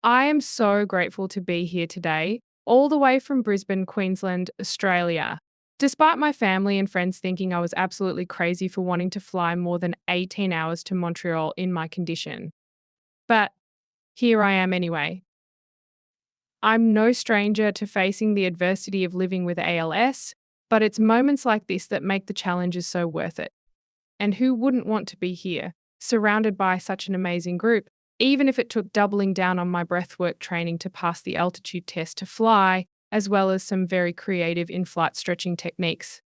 I am so grateful to be here today, all the way from Brisbane, Queensland, Australia. Despite my family and friends thinking I was absolutely crazy for wanting to fly more than 18 hours to Montreal in my condition. But here I am anyway. I'm no stranger to facing the adversity of living with ALS, but it's moments like this that make the challenges so worth it. And who wouldn't want to be here, surrounded by such an amazing group, even if it took doubling down on my breathwork training to pass the altitude test to fly, as well as some very creative in flight stretching techniques.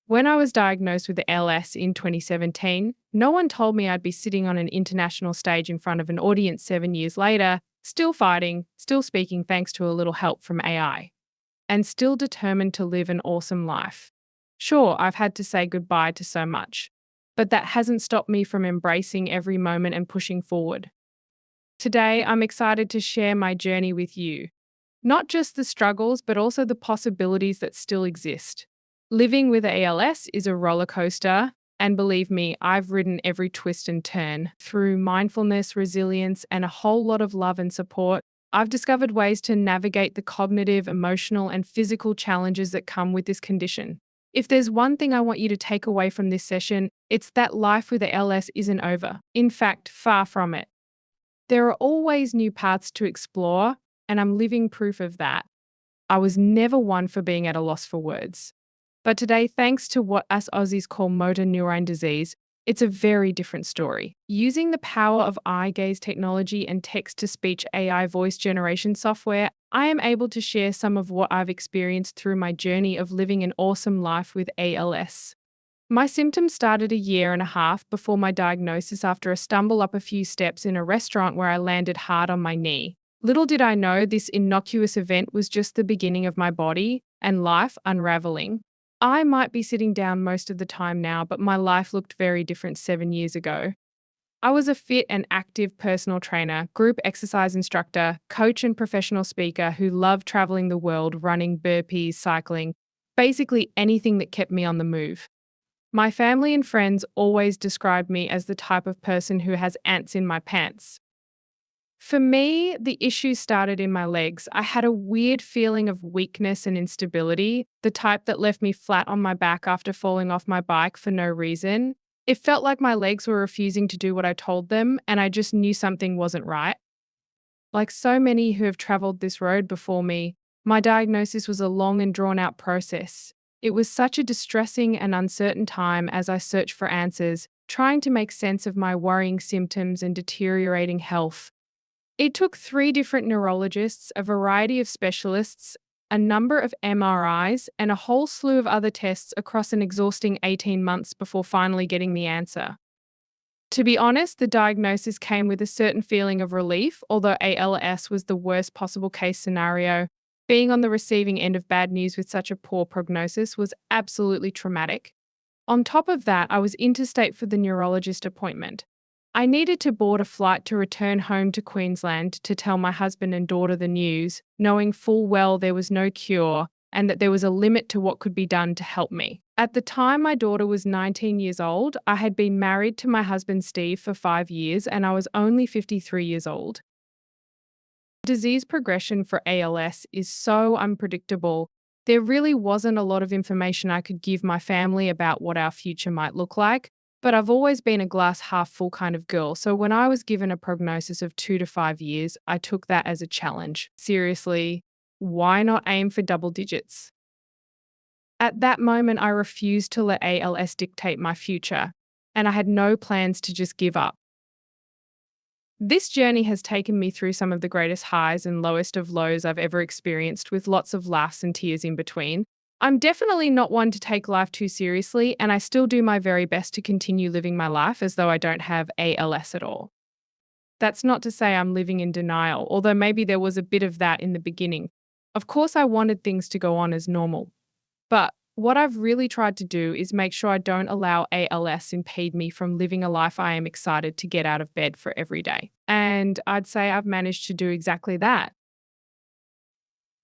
When I was diagnosed with ALS in 2017, no one told me I'd be sitting on an international stage in front of an audience 7 years later, still fighting, still speaking thanks to a little help from AI, and still determined to live an awesome life. Sure, I've had to say goodbye to so much, but that hasn't stopped me from embracing every moment and pushing forward. Today, I'm excited to share my journey with you. Not just the struggles, but also the possibilities that still exist. Living with ALS is a roller coaster, and believe me, I've ridden every twist and turn. Through mindfulness, resilience, and a whole lot of love and support, I've discovered ways to navigate the cognitive, emotional, and physical challenges that come with this condition. If there's one thing I want you to take away from this session, it's that life with ALS isn't over. In fact, far from it. There are always new paths to explore, and I'm living proof of that. I was never one for being at a loss for words. But today, thanks to what us Aussies call motor neurone disease, it's a very different story. Using the power of eye gaze technology and text to speech AI voice generation software, I am able to share some of what I've experienced through my journey of living an awesome life with ALS. My symptoms started a year and a half before my diagnosis after a stumble up a few steps in a restaurant where I landed hard on my knee. Little did I know this innocuous event was just the beginning of my body and life unraveling. I might be sitting down most of the time now, but my life looked very different 7 years ago. I was a fit and active personal trainer, group exercise instructor, coach, and professional speaker who loved traveling the world, running, burpees, cycling, basically anything that kept me on the move. My family and friends always described me as the type of person who has ants in my pants. For me, the issue started in my legs. I had a weird feeling of weakness and instability, the type that left me flat on my back after falling off my bike for no reason. It felt like my legs were refusing to do what I told them, and I just knew something wasn't right. Like so many who have traveled this road before me, my diagnosis was a long and drawn out process. It was such a distressing and uncertain time as I searched for answers, trying to make sense of my worrying symptoms and deteriorating health. It took 3 different neurologists, a variety of specialists, a number of MRIs, and a whole slew of other tests across an exhausting 18 months before finally getting the answer. To be honest, the diagnosis came with a certain feeling of relief, although ALS was the worst possible case scenario. Being on the receiving end of bad news with such a poor prognosis was absolutely traumatic. On top of that, I was interstate for the neurologist appointment. I needed to board a flight to return home to Queensland to tell my husband and daughter the news, knowing full well there was no cure and that there was a limit to what could be done to help me. At the time my daughter was 19 years old, I had been married to my husband Steve for 5 years and I was only 53 years old. Disease progression for ALS is so unpredictable. There really wasn't a lot of information I could give my family about what our future might look like, but I've always been a glass half full kind of girl, so when I was given a prognosis of 2 to 5 years, I took that as a challenge. Seriously, why not aim for double digits? At that moment, I refused to let ALS dictate my future, and I had no plans to just give up. This journey has taken me through some of the greatest highs and lowest of lows I've ever experienced, with lots of laughs and tears in between. I'm definitely not one to take life too seriously, and I still do my very best to continue living my life as though I don't have ALS at all. That's not to say I'm living in denial, although maybe there was a bit of that in the beginning. Of course, I wanted things to go on as normal. But what I've really tried to do is make sure I don't allow ALS impede me from living a life I am excited to get out of bed for every day. And I'd say I've managed to do exactly that.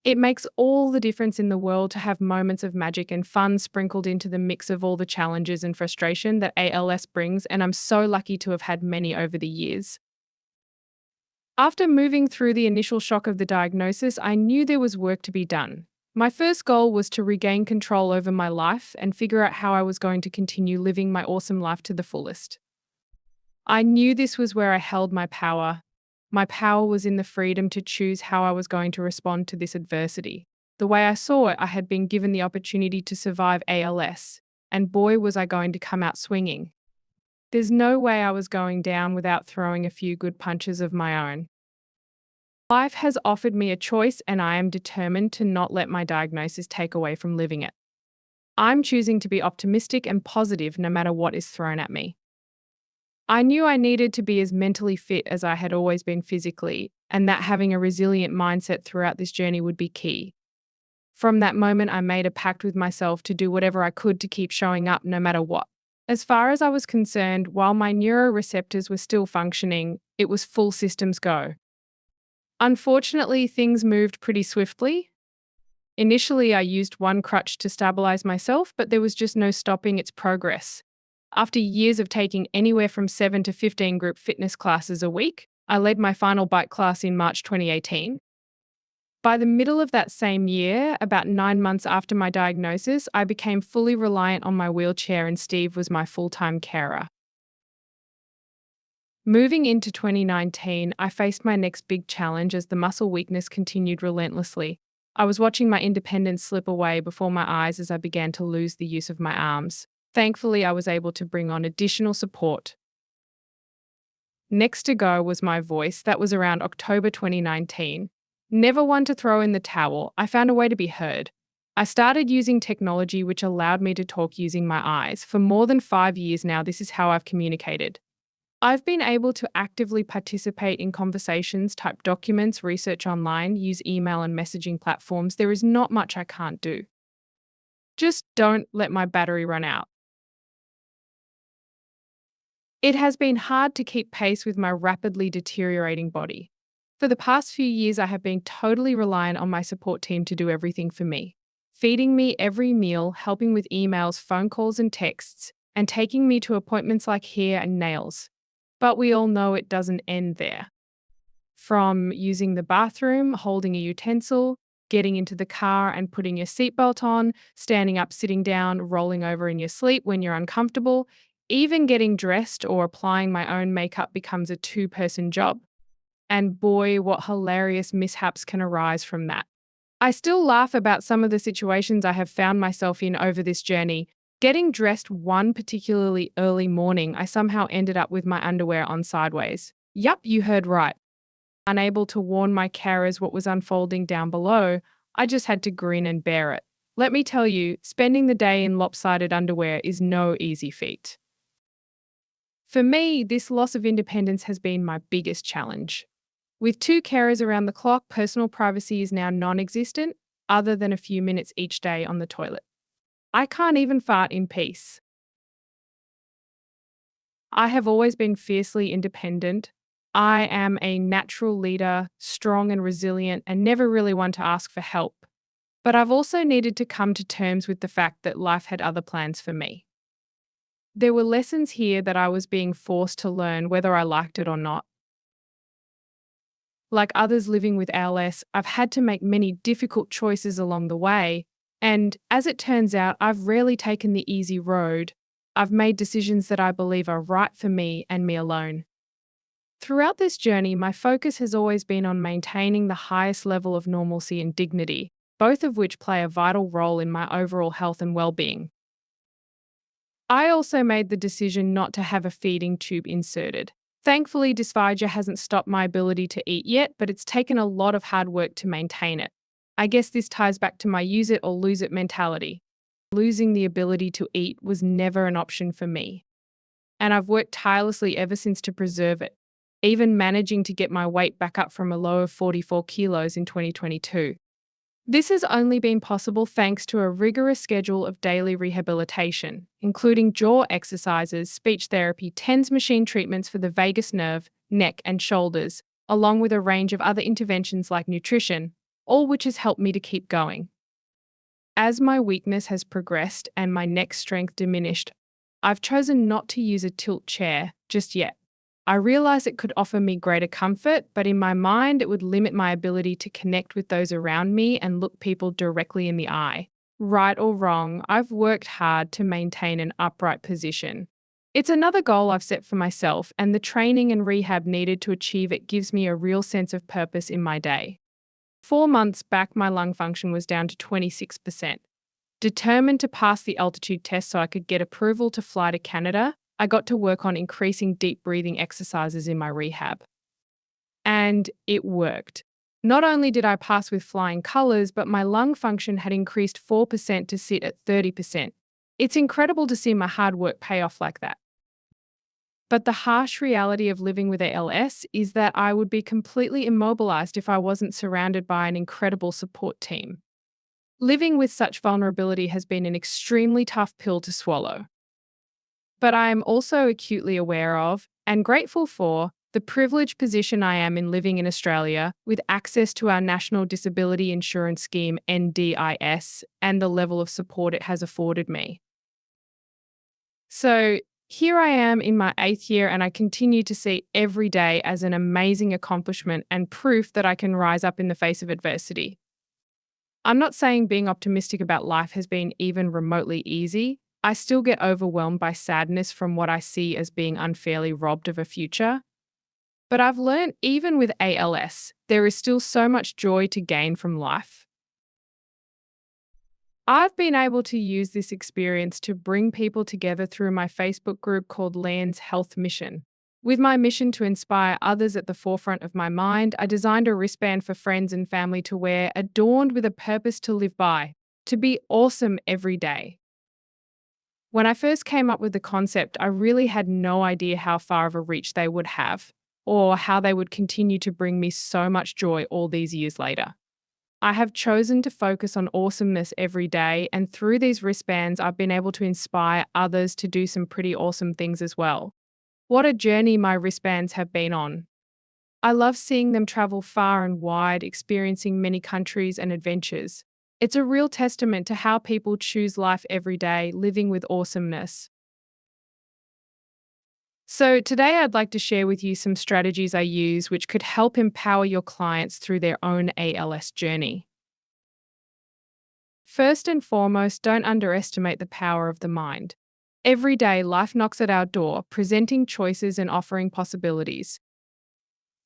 It makes all the difference in the world to have moments of magic and fun sprinkled into the mix of all the challenges and frustration that ALS brings, and I'm so lucky to have had many over the years. After moving through the initial shock of the diagnosis, I knew there was work to be done. My first goal was to regain control over my life and figure out how I was going to continue living my awesome life to the fullest. I knew this was where I held my power. My power was in the freedom to choose how I was going to respond to this adversity. The way I saw it, I had been given the opportunity to survive ALS, and boy, was I going to come out swinging. There's no way I was going down without throwing a few good punches of my own. Life has offered me a choice, and I am determined to not let my diagnosis take away from living it. I'm choosing to be optimistic and positive no matter what is thrown at me. I knew I needed to be as mentally fit as I had always been physically, and that having a resilient mindset throughout this journey would be key. From that moment, I made a pact with myself to do whatever I could to keep showing up no matter what. As far as I was concerned, while my neuroreceptors were still functioning, it was full systems go. Unfortunately, things moved pretty swiftly. Initially, I used one crutch to stabilize myself, but there was just no stopping its progress. After years of taking anywhere from 7 to 15 group fitness classes a week, I led my final bike class in March 2018. By the middle of that same year, about 9 months after my diagnosis, I became fully reliant on my wheelchair and Steve was my full-time carer. Moving into 2019, I faced my next big challenge as the muscle weakness continued relentlessly. I was watching my independence slip away before my eyes as I began to lose the use of my arms. Thankfully, I was able to bring on additional support. Next to go was my voice. That was around October 2019. Never one to throw in the towel, I found a way to be heard. I started using technology which allowed me to talk using my eyes. For more than 5 years now, this is how I've communicated. I've been able to actively participate in conversations, type documents, research online, use email and messaging platforms. There is not much I can't do. Just don't let my battery run out. It has been hard to keep pace with my rapidly deteriorating body. For the past few years, I have been totally reliant on my support team to do everything for me, feeding me every meal, helping with emails, phone calls, and texts, and taking me to appointments like hair and nails. But we all know it doesn't end there. From using the bathroom, holding a utensil, getting into the car and putting your seatbelt on, standing up, sitting down, rolling over in your sleep when you're uncomfortable, even getting dressed or applying my own makeup becomes a two-person job. And boy, what hilarious mishaps can arise from that. I still laugh about some of the situations I have found myself in over this journey. Getting dressed one particularly early morning, I somehow ended up with my underwear on sideways. Yup, you heard right. Unable to warn my carers what was unfolding down below, I just had to grin and bear it. Let me tell you, spending the day in lopsided underwear is no easy feat. For me, this loss of independence has been my biggest challenge. With two carers around the clock, personal privacy is now non-existent, other than a few minutes each day on the toilet. I can't even fart in peace. I have always been fiercely independent. I am a natural leader, strong and resilient, and never really one to ask for help. But I've also needed to come to terms with the fact that life had other plans for me. There were lessons here that I was being forced to learn whether I liked it or not. Like others living with ALS, I've had to make many difficult choices along the way. And as it turns out, I've rarely taken the easy road. I've made decisions that I believe are right for me and me alone. Throughout this journey, my focus has always been on maintaining the highest level of normalcy and dignity, both of which play a vital role in my overall health and well-being. I also made the decision not to have a feeding tube inserted. Thankfully, dysphagia hasn't stopped my ability to eat yet, but it's taken a lot of hard work to maintain it. I guess this ties back to my use it or lose it mentality. Losing the ability to eat was never an option for me. And I've worked tirelessly ever since to preserve it, even managing to get my weight back up from a low of 44 kilos in 2022. This has only been possible thanks to a rigorous schedule of daily rehabilitation, including jaw exercises, speech therapy, TENS machine treatments for the vagus nerve, neck, and shoulders, along with a range of other interventions like nutrition, all which has helped me to keep going. As my weakness has progressed and my neck strength diminished, I've chosen not to use a tilt chair just yet. I realized it could offer me greater comfort, but in my mind, it would limit my ability to connect with those around me and look people directly in the eye. Right or wrong, I've worked hard to maintain an upright position. It's another goal I've set for myself, and the training and rehab needed to achieve it gives me a real sense of purpose in my day. 4 months back, my lung function was down to 26%. Determined to pass the altitude test so I could get approval to fly to Canada, I got to work on increasing deep breathing exercises in my rehab. And it worked. Not only did I pass with flying colours, but my lung function had increased 4% to sit at 30%. It's incredible to see my hard work pay off like that. But the harsh reality of living with ALS is that I would be completely immobilized if I wasn't surrounded by an incredible support team. Living with such vulnerability has been an extremely tough pill to swallow. But I am also acutely aware of, and grateful for, the privileged position I am in living in Australia with access to our National Disability Insurance Scheme NDIS and the level of support it has afforded me. So here I am in my 8th year, and I continue to see every day as an amazing accomplishment and proof that I can rise up in the face of adversity. I'm not saying being optimistic about life has been even remotely easy. I still get overwhelmed by sadness from what I see as being unfairly robbed of a future. But I've learned even with ALS, there is still so much joy to gain from life. I've been able to use this experience to bring people together through my Facebook group called Land's Health Mission. With my mission to inspire others at the forefront of my mind, I designed a wristband for friends and family to wear, adorned with a purpose to live by, to be awesome every day. When I first came up with the concept, I really had no idea how far of a reach they would have, or how they would continue to bring me so much joy all these years later. I have chosen to focus on awesomeness every day, and through these wristbands, I've been able to inspire others to do some pretty awesome things as well. What a journey my wristbands have been on. I love seeing them travel far and wide, experiencing many countries and adventures. It's a real testament to how people choose life every day, living with awesomeness. So, today I'd like to share with you some strategies I use which could help empower your clients through their own ALS journey. First and foremost, don't underestimate the power of the mind. Every day, life knocks at our door, presenting choices and offering possibilities.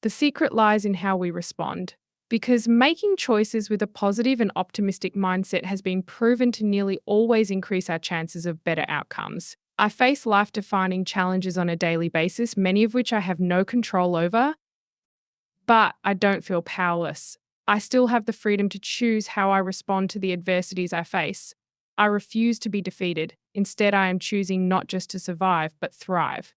The secret lies in how we respond, because making choices with a positive and optimistic mindset has been proven to nearly always increase our chances of better outcomes. I face life-defining challenges on a daily basis, many of which I have no control over, but I don't feel powerless. I still have the freedom to choose how I respond to the adversities I face. I refuse to be defeated. Instead, I am choosing not just to survive, but thrive.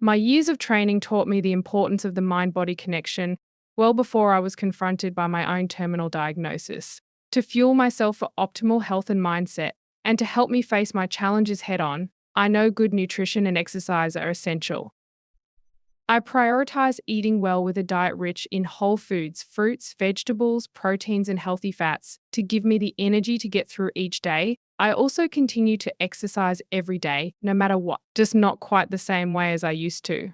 My years of training taught me the importance of the mind-body connection well before I was confronted by my own terminal diagnosis. To fuel myself for optimal health and mindset, and to help me face my challenges head-on, I know good nutrition and exercise are essential. I prioritize eating well with a diet rich in whole foods, fruits, vegetables, proteins, and healthy fats to give me the energy to get through each day. I also continue to exercise every day, no matter what, just not quite the same way as I used to.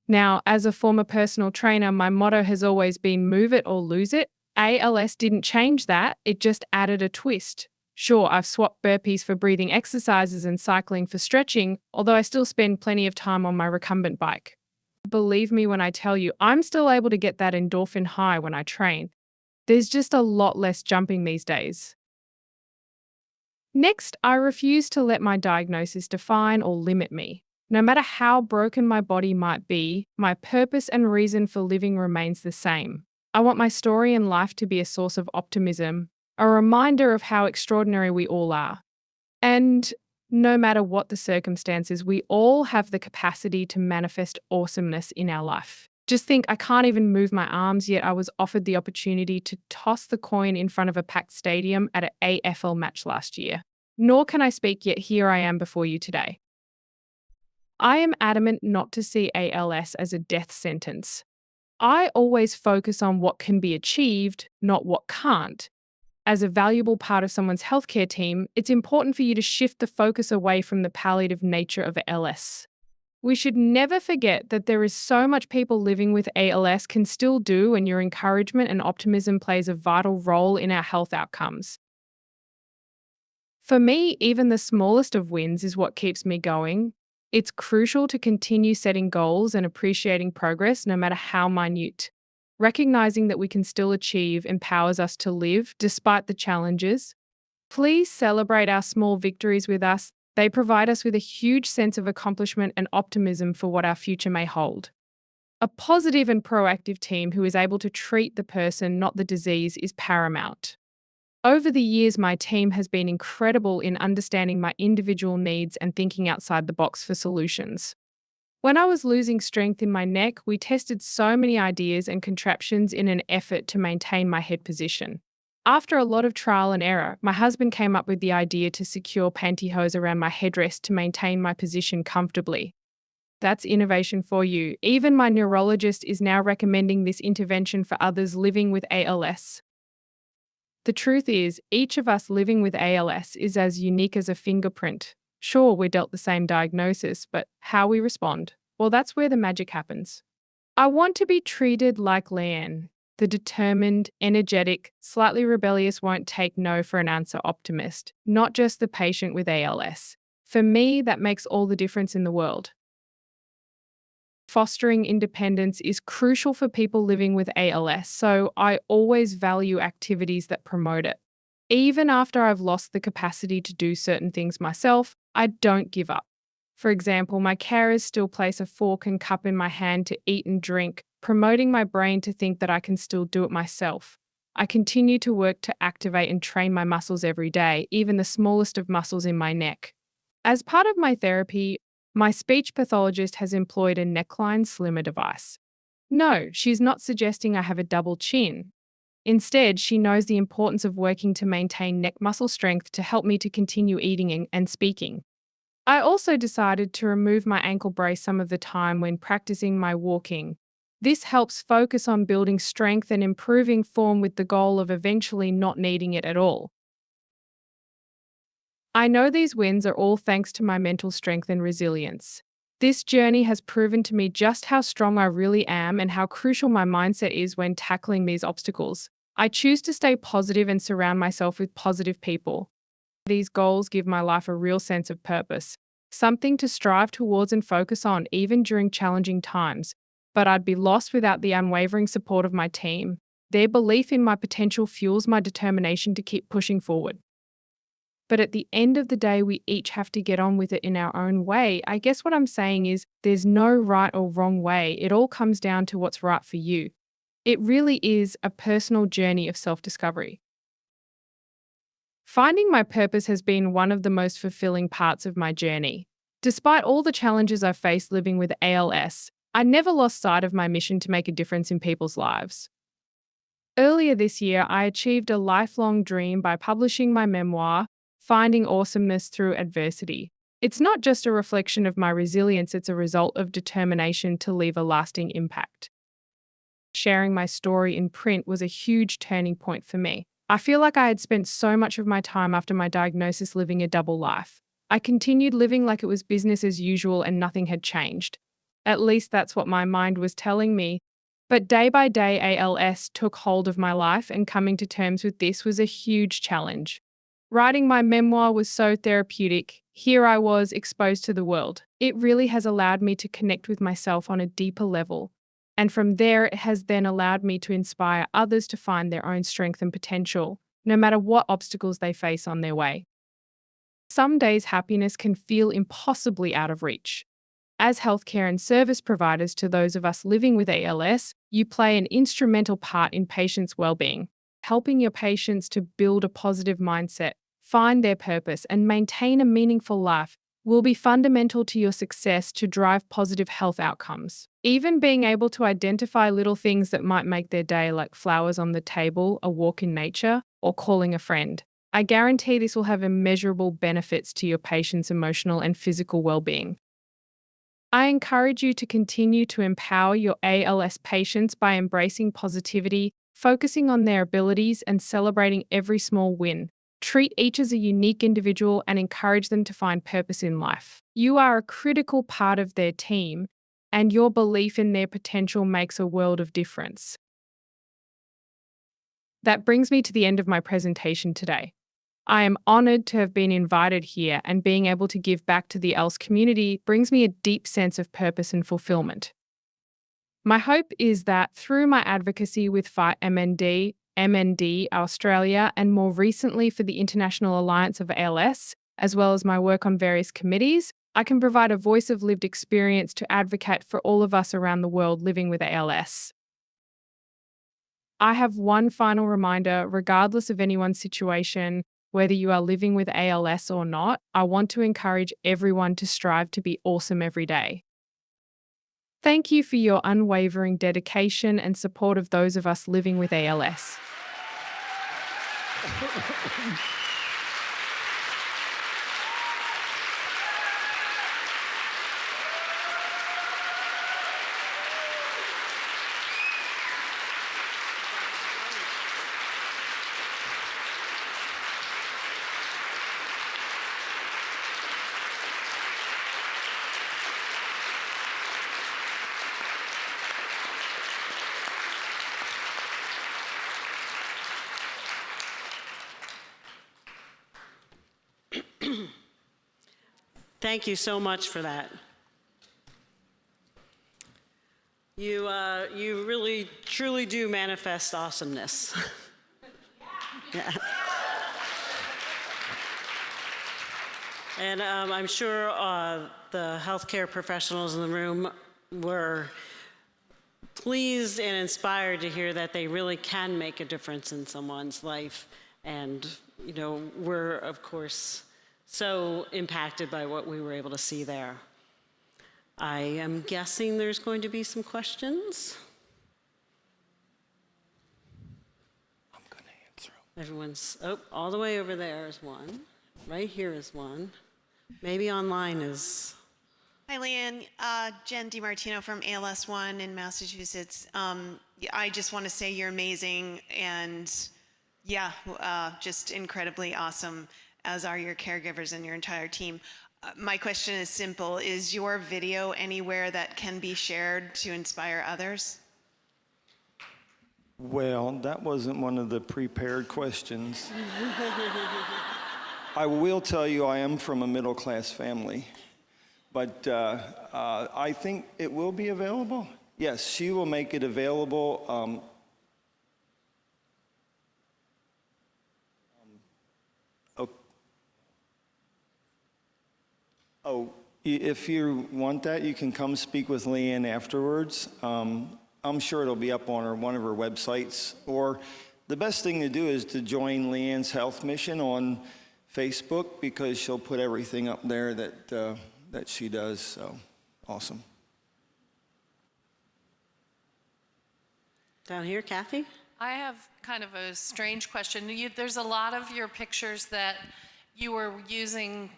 Now, as a former personal trainer, my motto has always been move it or lose it. ALS didn't change that, it just added a twist. Sure, I've swapped burpees for breathing exercises and cycling for stretching, although I still spend plenty of time on my recumbent bike. Believe me when I tell you, I'm still able to get that endorphin high when I train. There's just a lot less jumping these days. Next, I refuse to let my diagnosis define or limit me. No matter how broken my body might be, my purpose and reason for living remains the same. I want my story in life to be a source of optimism, a reminder of how extraordinary we all are. And no matter what the circumstances, we all have the capacity to manifest awesomeness in our life. Just think, I can't even move my arms, yet I was offered the opportunity to toss the coin in front of a packed stadium at an AFL match last year. Nor can I speak, yet here I am before you today. I am adamant not to see ALS as a death sentence. I always focus on what can be achieved, not what can't. As a valuable part of someone's healthcare team, it's important for you to shift the focus away from the palliative nature of ALS. We should never forget that there is so much people living with ALS can still do, and your encouragement and optimism plays a vital role in our health outcomes. For me, even the smallest of wins is what keeps me going. It's crucial to continue setting goals and appreciating progress, no matter how minute. Recognizing that we can still achieve empowers us to live despite the challenges. Please celebrate our small victories with us. They provide us with a huge sense of accomplishment and optimism for what our future may hold. A positive and proactive team who is able to treat the person, not the disease, is paramount. Over the years, my team has been incredible in understanding my individual needs and thinking outside the box for solutions. When I was losing strength in my neck, we tested so many ideas and contraptions in an effort to maintain my head position. After a lot of trial and error, my husband came up with the idea to secure pantyhose around my headrest to maintain my position comfortably. That's innovation for you. Even my neurologist is now recommending this intervention for others living with ALS. The truth is, each of us living with ALS is as unique as a fingerprint. Sure, we're dealt the same diagnosis, but how we respond, well, that's where the magic happens. I want to be treated like Leanne, the determined, energetic, slightly rebellious, won't take no for an answer optimist, not just the patient with ALS. For me, that makes all the difference in the world. Fostering independence is crucial for people living with ALS, so I always value activities that promote it. Even after I've lost the capacity to do certain things myself, I don't give up. For example, my carers still place a fork and cup in my hand to eat and drink, promoting my brain to think that I can still do it myself. I continue to work to activate and train my muscles every day, even the smallest of muscles in my neck. As part of my therapy, my speech pathologist has employed a neckline slimmer device. No, she's not suggesting I have a double chin. Instead, she knows the importance of working to maintain neck muscle strength to help me to continue eating and speaking. I also decided to remove my ankle brace some of the time when practicing my walking. This helps focus on building strength and improving form with the goal of eventually not needing it at all. I know these wins are all thanks to my mental strength and resilience. This journey has proven to me just how strong I really am and how crucial my mindset is when tackling these obstacles. I choose to stay positive and surround myself with positive people. These goals give my life a real sense of purpose, something to strive towards and focus on even during challenging times. But I'd be lost without the unwavering support of my team. Their belief in my potential fuels my determination to keep pushing forward. But at the end of the day, we each have to get on with it in our own way. I guess what I'm saying is there's no right or wrong way. It all comes down to what's right for you. It really is a personal journey of self-discovery. Finding my purpose has been one of the most fulfilling parts of my journey. Despite all the challenges I've faced living with ALS, I never lost sight of my mission to make a difference in people's lives. Earlier this year, I achieved a lifelong dream by publishing my memoir, Finding Awesomeness Through Adversity. It's not just a reflection of my resilience, it's a result of determination to leave a lasting impact. Sharing my story in print was a huge turning point for me. I feel like I had spent so much of my time after my diagnosis living a double life. I continued living like it was business as usual and nothing had changed. At least that's what my mind was telling me. But day by day, ALS took hold of my life, and coming to terms with this was a huge challenge. Writing my memoir was so therapeutic. Here I was exposed to the world. It really has allowed me to connect with myself on a deeper level. And from there, it has then allowed me to inspire others to find their own strength and potential, no matter what obstacles they face on their way. Some days, happiness can feel impossibly out of reach. As healthcare and service providers to those of us living with ALS, you play an instrumental part in patients' well-being, helping your patients to build a positive mindset, find their purpose, and maintain a meaningful life will be fundamental to your success to drive positive health outcomes. Even being able to identify little things that might make their day, like flowers on the table, a walk in nature, or calling a friend. I guarantee this will have immeasurable benefits to your patient's emotional and physical well-being. I encourage you to continue to empower your ALS patients by embracing positivity, focusing on their abilities, and celebrating every small win. Treat each as a unique individual and encourage them to find purpose in life. You are a critical part of their team, and your belief in their potential makes a world of difference. That brings me to the end of my presentation today. I am honoured to have been invited here, and being able to give back to the ELSE community brings me a deep sense of purpose and fulfilment. My hope is that through my advocacy with Fight MND Australia, and more recently for the International Alliance of ALS, as well as my work on various committees, I can provide a voice of lived experience to advocate for all of us around the world living with ALS. I have one final reminder: regardless of anyone's situation, whether you are living with ALS or not, I want to encourage everyone to strive to be awesome every day. Thank you for your unwavering dedication and support of those of us living with ALS. Thank you so much for that. You really, truly do manifest awesomeness. Yeah. And I'm sure the healthcare professionals in the room were pleased and inspired to hear that they really can make a difference in someone's life. And, you know, we're, of course, so impacted by what we were able to see there. I am guessing there's going to be some questions. I'm going to answer them. Everyone's, oh, all the way over there is one. Right here is one. Maybe online is. Hi, Leanne. Jen DiMartino from ALS One in Massachusetts. I just want to say you're amazing, and yeah, just incredibly awesome, as are your caregivers and your entire team. My question is simple. Is your video anywhere that can be shared to inspire others? Well, that wasn't one of the prepared questions. I will tell you I am from a middle-class family, but I think it will be available. Yes, she will make it available. If you want that, you can come speak with Leanne afterwards. I'm sure it'll be up on one of her websites. Or the best thing to do is to join Leanne's Health Mission on Facebook, because she'll put everything up there that she does. So awesome. Down here, Kathy? I have kind of a strange question. There's a lot of your pictures that you were using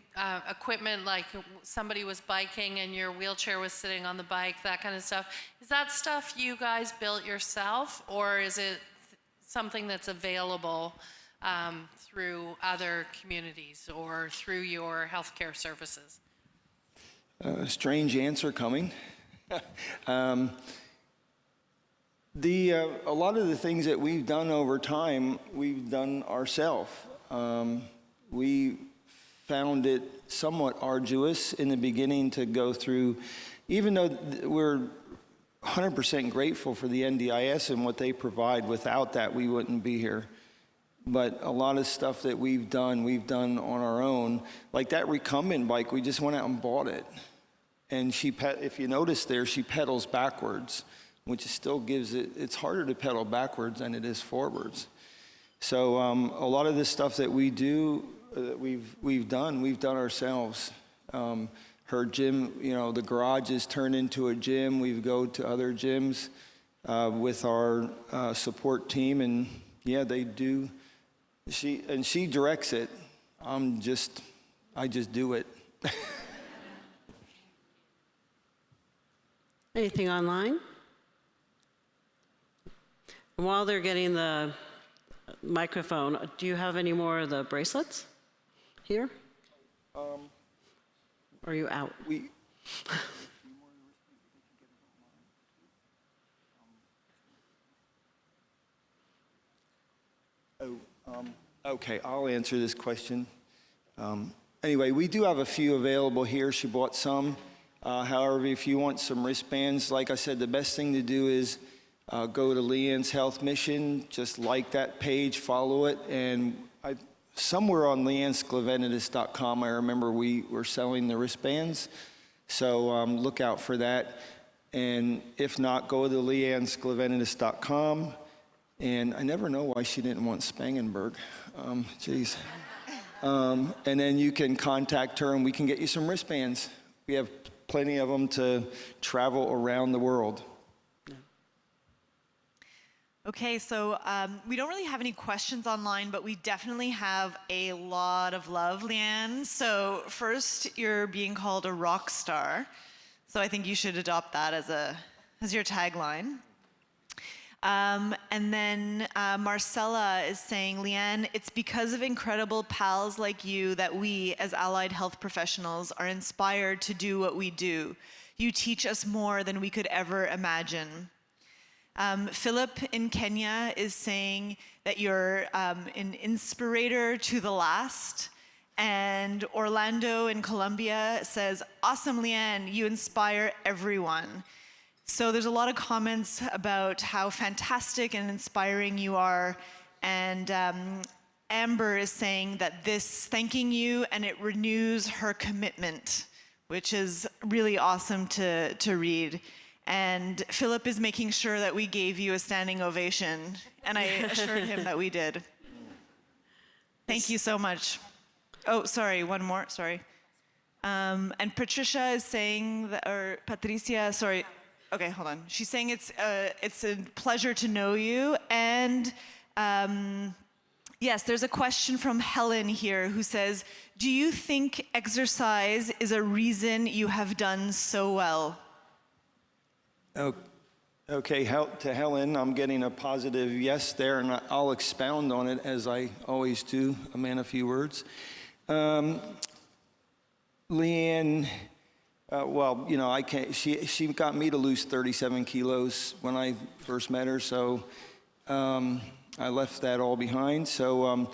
equipment, like somebody was biking and your wheelchair was sitting on the bike, that kind of stuff. Is that stuff you guys built yourself, or is it something that's available through other communities or through your healthcare services? Strange answer coming. A lot of the things that we've done over time, we've done ourselves. We found it somewhat arduous in the beginning to go through, even though we're 100% grateful for the NDIS and what they provide. Without that, we wouldn't be here. But a lot of stuff that we've done on our own. Like that recumbent bike, we just went out and bought it. And if you notice there, she pedals backwards, which still gives it's harder to pedal backwards than it is forwards. So a lot of this stuff that we do, we've done ourselves. Her gym, the garage is turned into a gym. We go to other gyms with our support team, and yeah, they do. She directs it. I just do it. Anything online? While they're getting microphone. Do you have any more of the bracelets here? Or are you out? We, okay, I'll answer this question. Anyway, we do have a few available here. She bought some. However, if you want some wristbands, like I said, the best thing to do is go to Leanne's Health Mission, just like that page, follow it, and somewhere on leannesclavenidis.com, I remember we were selling the wristbands, so look out for that. And if not, go to leannesclavenidis.com, and I never know why she didn't want Spangenberg. Geez. And then you can contact her, and we can get you some wristbands. We have plenty of them to travel around the world. Okay, so we don't really have any questions online, but we definitely have a lot of love, Leanne. So first, you're being called a rock star. So I think you should adopt that as your tagline. And then Marcella is saying, Leanne, it's because of incredible pals like you that we, as allied health professionals, are inspired to do what we do. You teach us more than we could ever imagine. Philip in Kenya is saying that you're an inspirator to the last. And Orlando in Colombia says, awesome, Leanne, you inspire everyone. So there's a lot of comments about how fantastic and inspiring you are. And Amber is saying that thanking you, and it renews her commitment, which is really awesome to read. And Philip is making sure that we gave you a standing ovation, and I assured him that we did. Thank you so much. Oh, sorry, one more, sorry. And Patricia is saying, or Patricia, sorry. Okay, hold on. She's saying it's a pleasure to know you. And yes, there's a question from Helen here who says, do you think exercise is a reason you have done so well? Okay, to Helen, I'm getting a positive yes there, and I'll expound on it as I always do, a man of few words. Leanne, well, you know, I can't. She got me to lose 37 kilos when I first met her, so I left that all behind. So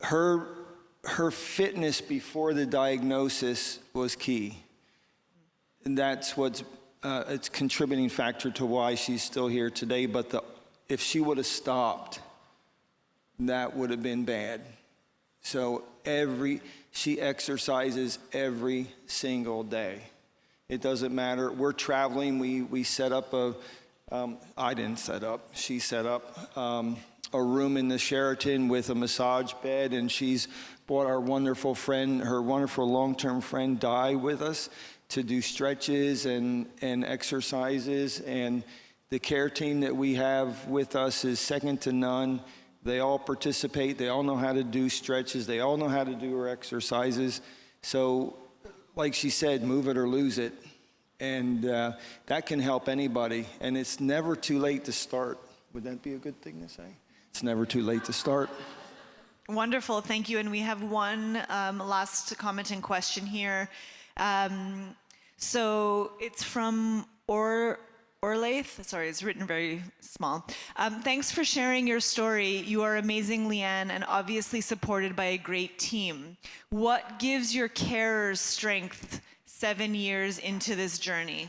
her fitness before the diagnosis was key, and that's what's it's a contributing factor to why she's still here today. But if she would have stopped, that would have been bad. So she exercises every single day. It doesn't matter. We're traveling. We set up I didn't set up. She set up a room in the Sheraton with a massage bed, and she's brought our wonderful friend, her wonderful long-term friend, Di, with us to do stretches and exercises. And the care team that we have with us is second to none. They all participate. They all know how to do stretches. They all know how to do our exercises. So, like she said, move it or lose it. And that can help anybody. And it's never too late to start. Would that be a good thing to say? It's never too late to start. Wonderful, thank you. And we have one last comment and question here. So it's from Orlaith. Sorry, it's written very small. Thanks for sharing your story. You are amazing, Leanne, and obviously supported by a great team. What gives your carers strength 7 years into this journey?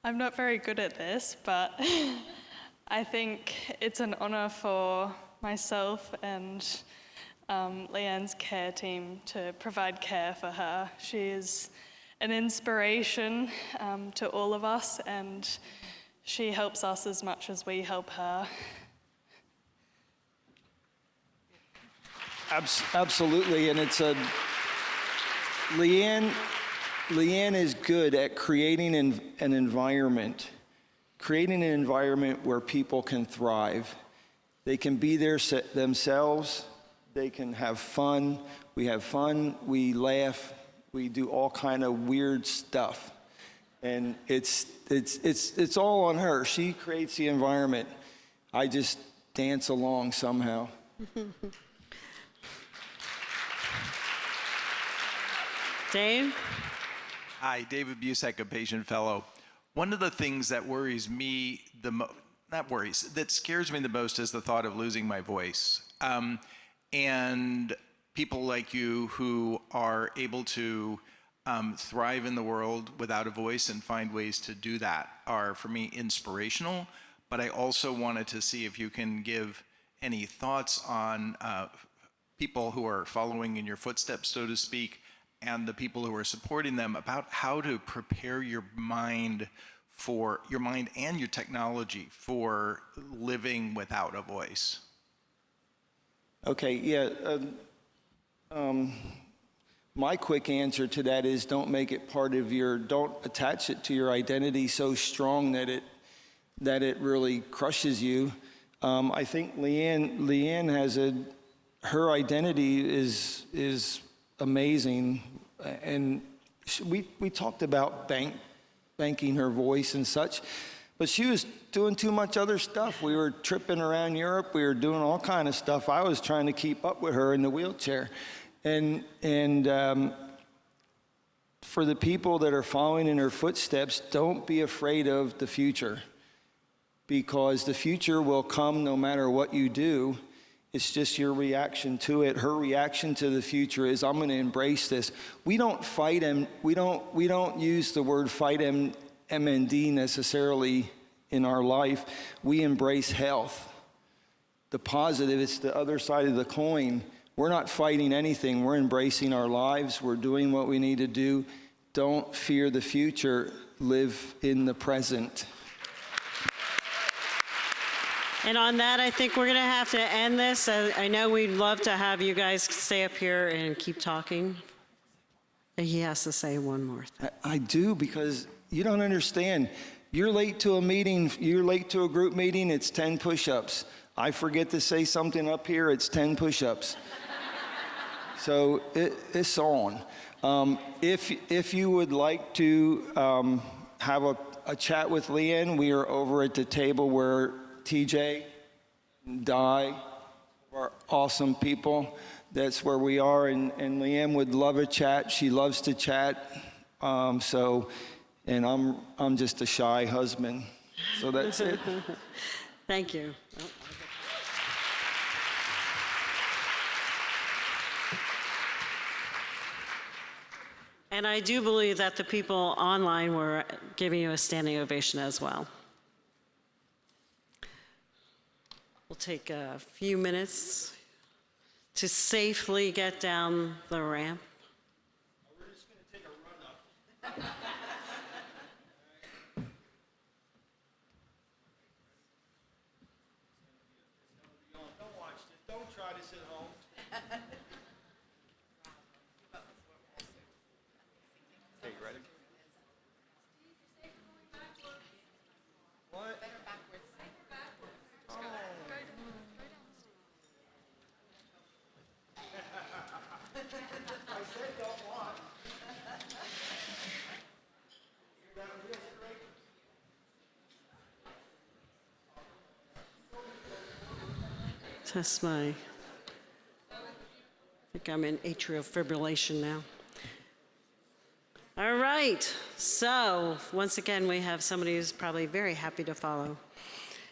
I'm not very good at this, but I think it's an honor for myself and Leanne's care team to provide care for her. She is an inspiration to all of us, and she helps us as much as we help her. Absolutely, and it's Leanne is good at creating an environment where people can thrive. They can be themselves. They can have fun. We have fun. We laugh. We do all kind of weird stuff. And it's all on her. She creates the environment. I just dance along somehow. Dave? Hi, David Busek, a patient fellow. One of the things that worries me that scares me the most is the thought of losing my voice. And people like you who are able to thrive in the world without a voice and find ways to do that are, for me, inspirational. But I also wanted to see if you can give any thoughts on people who are following in your footsteps, so to speak, and the people who are supporting them about how to prepare your mind and your technology for living without a voice. Okay, yeah. My quick answer to that is don't attach it to your identity so strong that it really crushes you. I think Leanne has her identity is amazing, and we talked about banking her voice and such, but she was doing too much other stuff. We were tripping around Europe. We were doing all kind of stuff. I was trying to keep up with her in the wheelchair. And for the people that are following in her footsteps, don't be afraid of the future, because the future will come no matter what you do. It's just your reaction to it. Her reaction to the future is, I'm going to embrace this. We don't fight him. We don't use the word fight MND necessarily in our life. We embrace health. The positive, it's the other side of the coin. We're not fighting anything. We're embracing our lives. We're doing what we need to do. Don't fear the future. Live in the present. And on that, I think we're going to have to end this. I know we'd love to have you guys stay up here and keep talking. He has to say one more thing. I do, because you don't understand. You're late to a meeting, you're late to a group meeting, it's 10 push-ups. I forget to say something up here, it's 10 push-ups. So it's on. If you would like to have a chat with Leanne, we are over at the table where TJ and Di are awesome people. That's where we are, and Leanne would love a chat. She loves to chat. And I'm just a shy husband. So that's it. Thank you. And I do believe that the people online were giving you a standing ovation as well. We'll take a few minutes to safely get down the ramp. We're just going to take a run up. Don't watch this. Don't try this at home. Okay, you ready? What? I said don't watch. Test my, I think I'm in atrial fibrillation now. All right, so once again, we have somebody who's probably very happy to follow.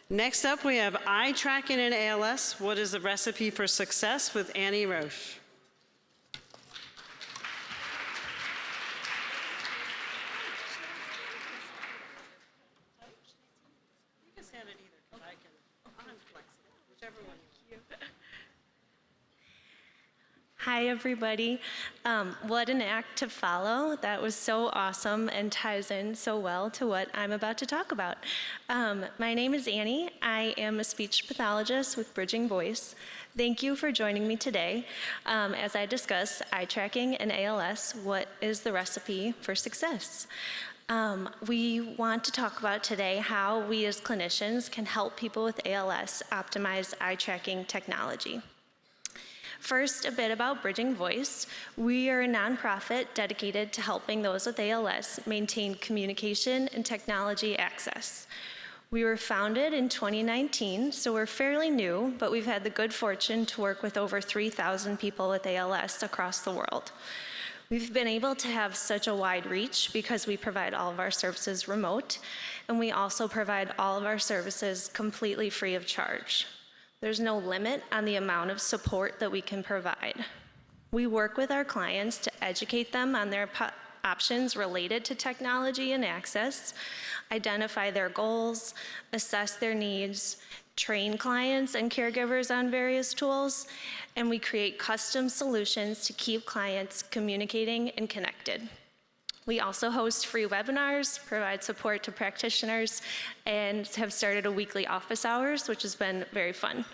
Next up, we have eye tracking in ALS. What is the recipe for success with Annie Roche? You can stand it either, because I'm flexible, whichever one you want. Hi, everybody. What an act to follow. That was so awesome and ties in so well to what I'm about to talk about. My name is Annie. I am a speech pathologist with Bridging Voice. Thank you for joining me today as I discuss eye tracking and ALS. What is the recipe for success? We want to talk about today how we as clinicians can help people with ALS optimize eye tracking technology. First, a bit about Bridging Voice. We are a nonprofit dedicated to helping those with ALS maintain communication and technology access. We were founded in 2019, so we're fairly new, but we've had the good fortune to work with over 3,000 people with ALS across the world. We've been able to have such a wide reach because we provide all of our services remote, and we also provide all of our services completely free of charge. There's no limit on the amount of support that we can provide. We work with our clients to educate them on their options related to technology and access, identify their goals, assess their needs, train clients and caregivers on various tools, and we create custom solutions to keep clients communicating and connected. We also host free webinars, provide support to practitioners, and have started a weekly office hours, which has been very fun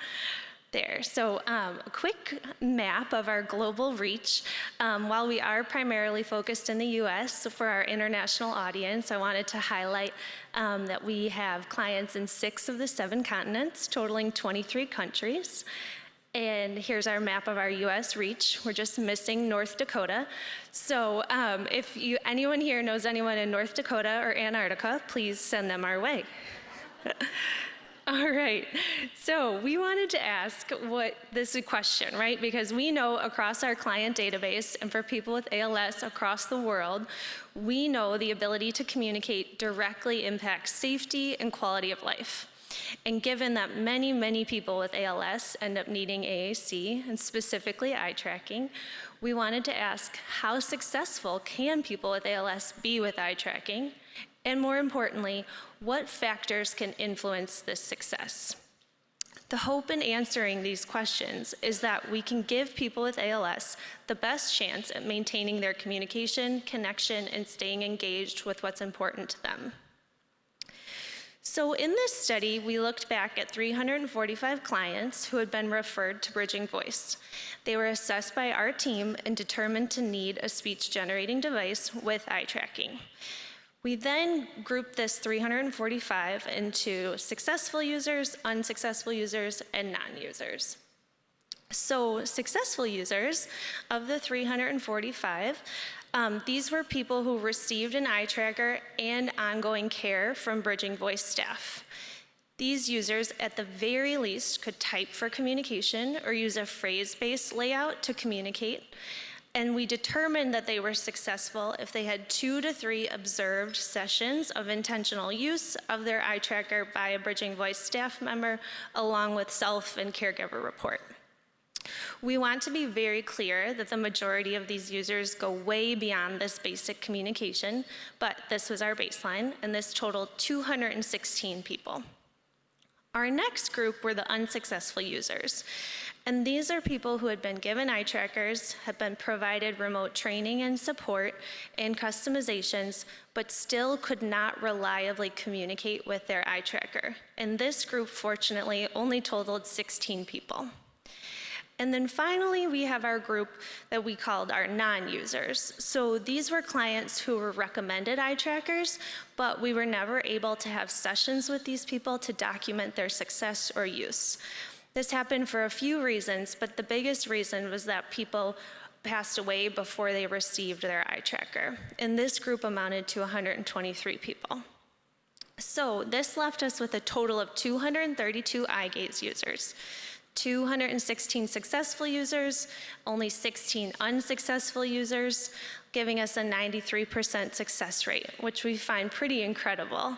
there. So a quick map of our global reach. While we are primarily focused in the US, for our international audience, I wanted to highlight that we have clients in 6 of the 7 continents, totaling 23 countries. And here's our map of our US reach. We're just missing North Dakota. So if anyone here knows anyone in North Dakota or Antarctica, please send them our way. All right, so we wanted to ask this question, right? Because we know across our client database and for people with ALS across the world, we know the ability to communicate directly impacts safety and quality of life. And given that many, many people with ALS end up needing AAC, and specifically eye tracking, we wanted to ask how successful can people with ALS be with eye tracking? And more importantly, what factors can influence this success? The hope in answering these questions is that we can give people with ALS the best chance at maintaining their communication, connection, and staying engaged with what's important to them. So in this study, we looked back at 345 clients who had been referred to Bridging Voice. They were assessed by our team and determined to need a speech-generating device with eye tracking. We then grouped this 345 into successful users, unsuccessful users, and non-users. So successful users, of the 345, these were people who received an eye tracker and ongoing care from Bridging Voice staff. These users, at the very least, could type for communication or use a phrase-based layout to communicate. And we determined that they were successful if they had 2 to 3 observed sessions of intentional use of their eye tracker by a Bridging Voice staff member, along with self and caregiver report. We want to be very clear that the majority of these users go way beyond this basic communication, but this was our baseline, and this totaled 216 people. Our next group were the unsuccessful users. And these are people who had been given eye trackers, had been provided remote training and support and customizations, but still could not reliably communicate with their eye tracker. And this group, fortunately, only totaled 16 people. And then finally, we have our group that we called our non-users. So these were clients who were recommended eye trackers, but we were never able to have sessions with these people to document their success or use. This happened for a few reasons, but the biggest reason was that people passed away before they received their eye tracker. And this group amounted to 123 people. So this left us with a total of 232 eye gaze users. 216 successful users, only 16 unsuccessful users, giving us a 93% success rate, which we find pretty incredible,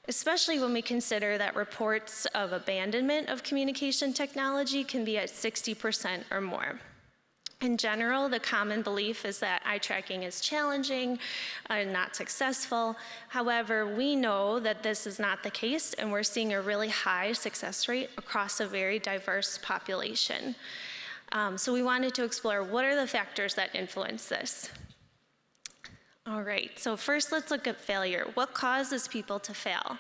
especially when we consider that reports of abandonment of communication technology can be at 60% or more. In general, the common belief is that eye tracking is challenging and not successful. However, we know that this is not the case, and we're seeing a really high success rate across a very diverse population. So we wanted to explore what are the factors that influence this. All right, so first let's look at failure. What causes people to fail?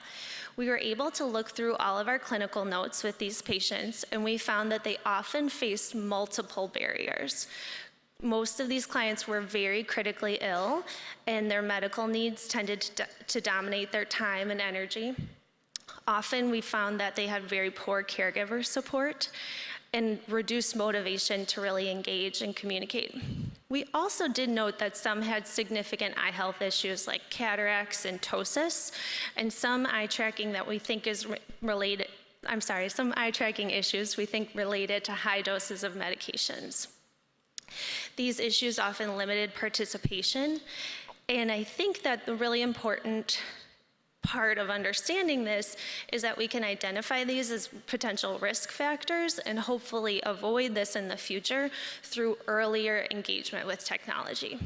We were able to look through all of our clinical notes with these patients, and we found that they often faced multiple barriers. Most of these clients were very critically ill, and their medical needs tended to dominate their time and energy. Often we found that they had very poor caregiver support, and reduced motivation to really engage and communicate. We also did note that some had significant eye health issues like cataracts and ptosis, and some eye tracking that we think is related, some eye tracking issues we think related to high doses of medications. These issues often limited participation, and I think that the really important part of understanding this is that we can identify these as potential risk factors and hopefully avoid this in the future through earlier engagement with technology.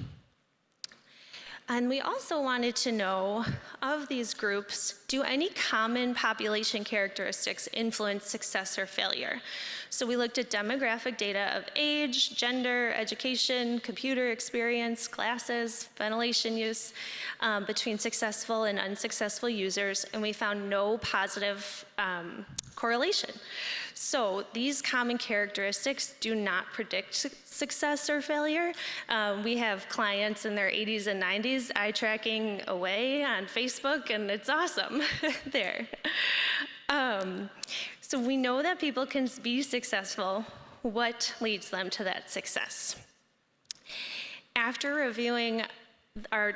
And we also wanted to know, of these groups, do any common population characteristics influence success or failure? So we looked at demographic data of age, gender, education, computer experience, glasses, ventilation use between successful and unsuccessful users, and we found no positive correlation. So these common characteristics do not predict success or failure. We have clients in their 80s and 90s eye tracking away on Facebook, and it's awesome there. So we know that people can be successful. What leads them to that success? After reviewing our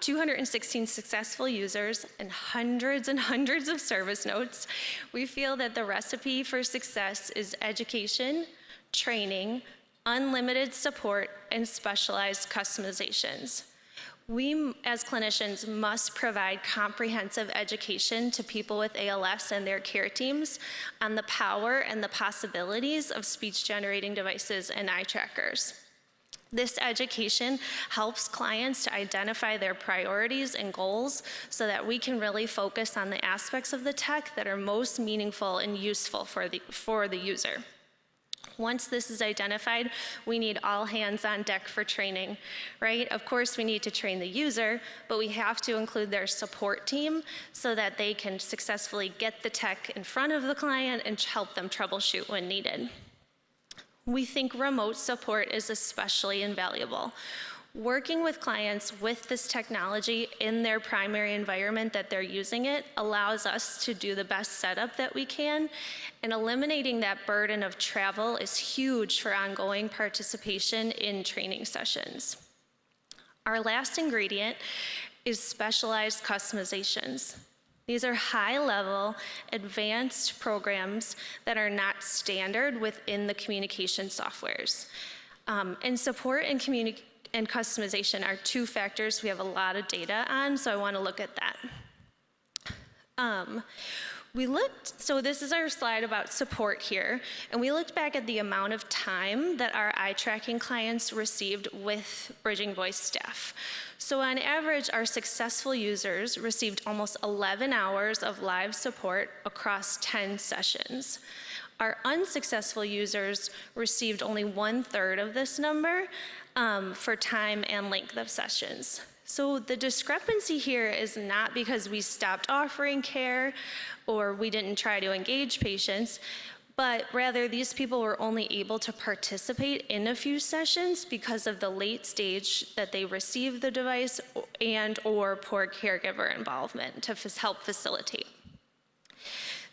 216 successful users and hundreds of service notes, we feel that the recipe for success is education, training, unlimited support, and specialized customizations. We, as clinicians, must provide comprehensive education to people with ALS and their care teams on the power and the possibilities of speech-generating devices and eye trackers. This education helps clients to identify their priorities and goals so that we can really focus on the aspects of the tech that are most meaningful and useful for the user. Once this is identified, we need all hands on deck for training, right? Of course, we need to train the user, but we have to include their support team so that they can successfully get the tech in front of the client and help them troubleshoot when needed. We think remote support is especially invaluable. Working with clients with this technology in their primary environment that they're using it allows us to do the best setup that we can, and eliminating that burden of travel is huge for ongoing participation in training sessions. Our last ingredient is specialized customizations. These are high-level, advanced programs that are not standard within the communication softwares. And support and customization are two factors we have a lot of data on, so I want to look at that. So this is our slide about support here, and we looked back at the amount of time that our eye tracking clients received with Bridging Voice staff. So on average, our successful users received almost 11 hours of live support across 10 sessions. Our unsuccessful users received only 1/3 of this number for time and length of sessions. So the discrepancy here is not because we stopped offering care or we didn't try to engage patients, but rather these people were only able to participate in a few sessions because of the late stage that they received the device and or poor caregiver involvement to help facilitate.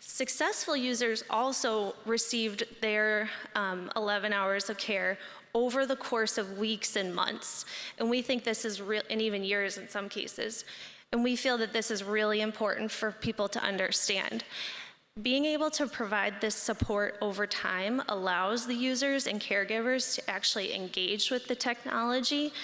Successful users also received their 11 hours of care over the course of weeks and months. And we think this is real, and even years in some cases. And we feel that this is really important for people to understand. Being able to provide this support over time allows the users and caregivers to actually engage with the technology,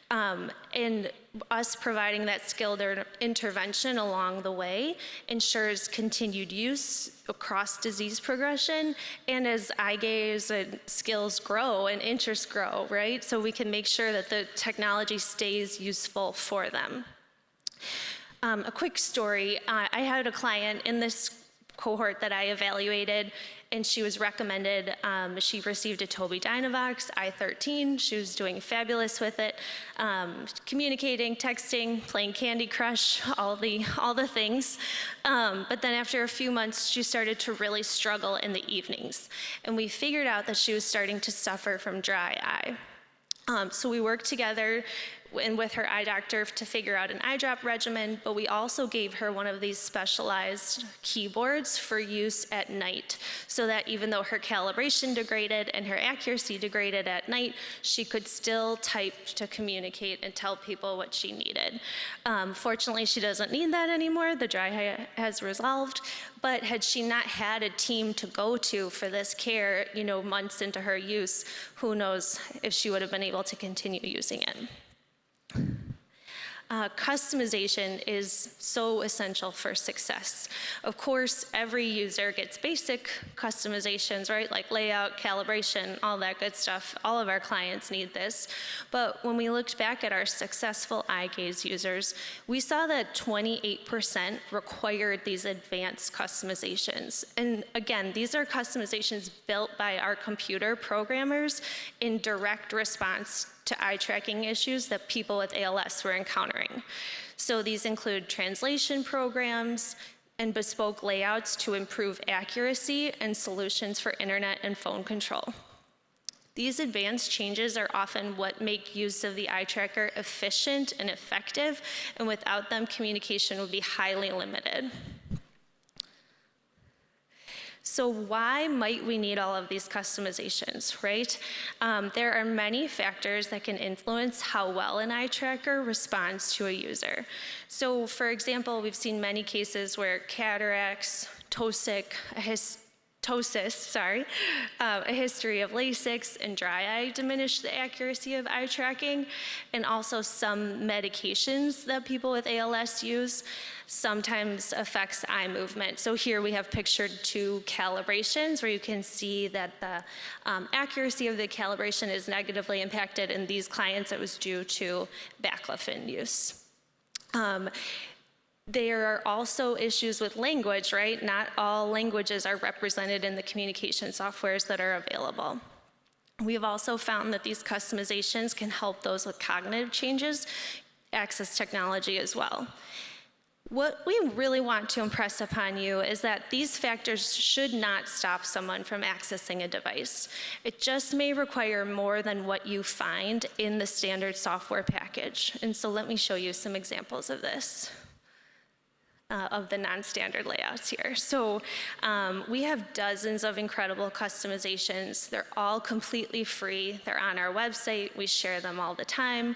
and us providing that skilled intervention along the way ensures continued use across disease progression and as eye gaze and skills grow and interests grow, right? So we can make sure that the technology stays useful for them. A quick story, I had a client in this cohort that I evaluated, and she was recommended, she received a Tobii Dynavox i13. She was doing fabulous with it, communicating, texting, playing Candy Crush, all the things. But then after a few months, she started to really struggle in the evenings. And we figured out that she was starting to suffer from dry eye. So we worked together and with her eye doctor to figure out an eye drop regimen, but we also gave her one of these specialized keyboards for use at night, so that even though her calibration degraded and her accuracy degraded at night, she could still type to communicate and tell people what she needed. Fortunately, she doesn't need that anymore. The dry eye has resolved, but had she not had a team to go to for this care, months into her use, who knows if she would have been able to continue using it. Customization is so essential for success. Of course, every user gets basic customizations, right? Like layout, calibration, all that good stuff. All of our clients need this. But when we looked back at our successful eye gaze users, we saw that 28% required these advanced customizations. And again, these are customizations built by our computer programmers in direct response to eye tracking issues that people with ALS were encountering. So these include translation programs and bespoke layouts to improve accuracy and solutions for internet and phone control. These advanced changes are often what make use of the eye tracker efficient and effective, and without them, communication would be highly limited. So why might we need all of these customizations, right? There are many factors that can influence how well an eye tracker responds to a user. So for example, we've seen many cases where cataracts, a history of LASIX and dry eye diminish the accuracy of eye tracking, and also some medications that people with ALS use sometimes affects eye movement. So here we have pictured 2 calibrations where you can see that the accuracy of the calibration is negatively impacted. In these clients, it was due to baclofen use. There are also issues with language, right? Not all languages are represented in the communication softwares that are available. We've also found that these customizations can help those with cognitive changes access technology as well. What we really want to impress upon you is that these factors should not stop someone from accessing a device. It just may require more than what you find in the standard software package. And so let me show you some examples of this. Of the non-standard layouts here. So we have dozens of incredible customizations. They're all completely free. They're on our website. We share them all the time.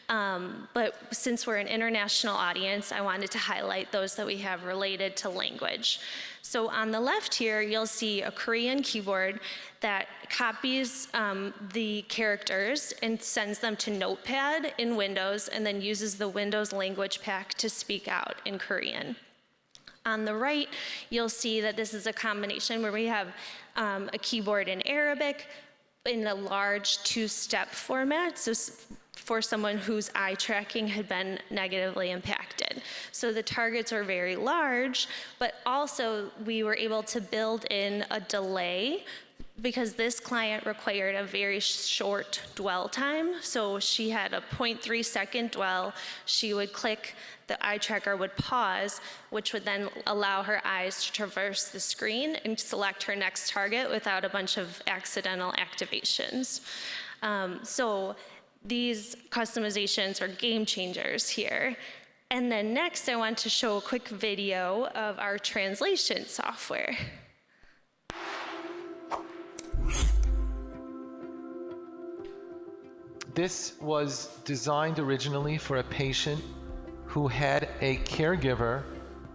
But since we're an international audience, I wanted to highlight those that we have related to language. So on the left here, you'll see a Korean keyboard that copies the characters and sends them to Notepad in Windows, and then uses the Windows language pack to speak out in Korean. On the right, you'll see that this is a combination where we have a keyboard in Arabic in a large 2-step format, so for someone whose eye tracking had been negatively impacted. So the targets were very large, but also we were able to build in a delay because this client required a very short dwell time. So she had a 0.3 second dwell. She would click, the eye tracker would pause, which would then allow her eyes to traverse the screen and select her next target without a bunch of accidental activations. So these customizations are game changers here. And then next, I want to show a quick video of our translation software. This was designed originally for a patient who had a caregiver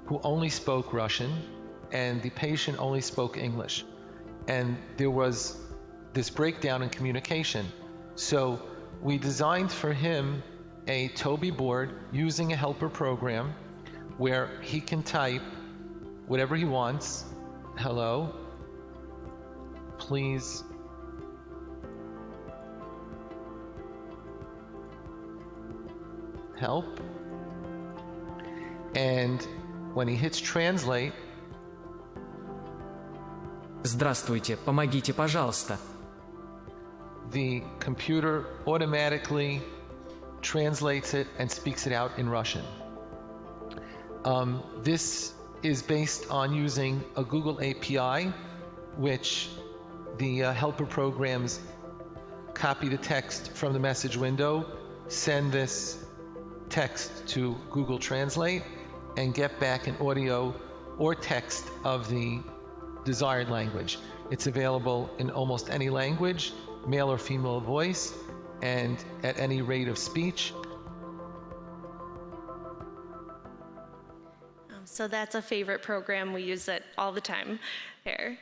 who only spoke Russian, and the patient only spoke English. And there was this breakdown in communication. So we designed for him a Tobii board using a helper program where he can type whatever he wants. Hello, please help. And when he hits translate, Здравствуйте, помогите, пожалуйста. The computer automatically translates it and speaks it out in Russian. This is based on using a Google API, which the helper programs copy the text from the message window send this text to Google Translate and get back an audio or text of the desired language. It's available in almost any language, male or female voice, and at any rate of speech. So that's a favorite program. We use it all the time there.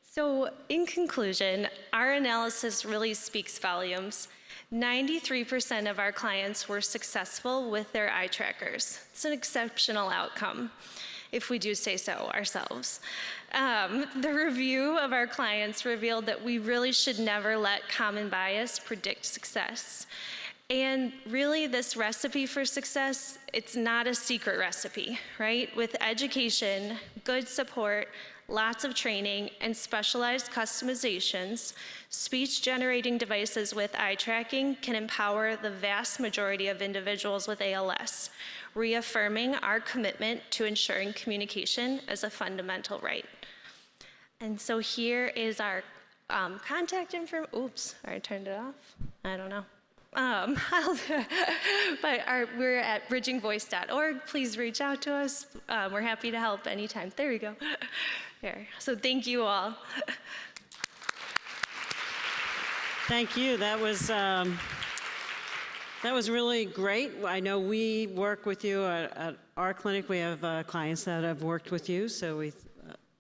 So in conclusion, our analysis really speaks volumes. 93% of our clients were successful with their eye trackers. It's an exceptional outcome, if we do say so ourselves. The review of our clients revealed that we really should never let common bias predict success. And really, this recipe for success, it's not a secret recipe, right? With education, good support, lots of training, and specialized customizations, speech-generating devices with eye tracking can empower the vast majority of individuals with ALS, reaffirming our commitment to ensuring communication as a fundamental right. And so here is our contact information. Oops, I turned it off. I don't know. We're at bridgingvoice.org. Please reach out to us. We're happy to help anytime. There we go. There. So thank you all. Thank you. That was really great. I know we work with you at our clinic. We have clients that have worked with you, so we,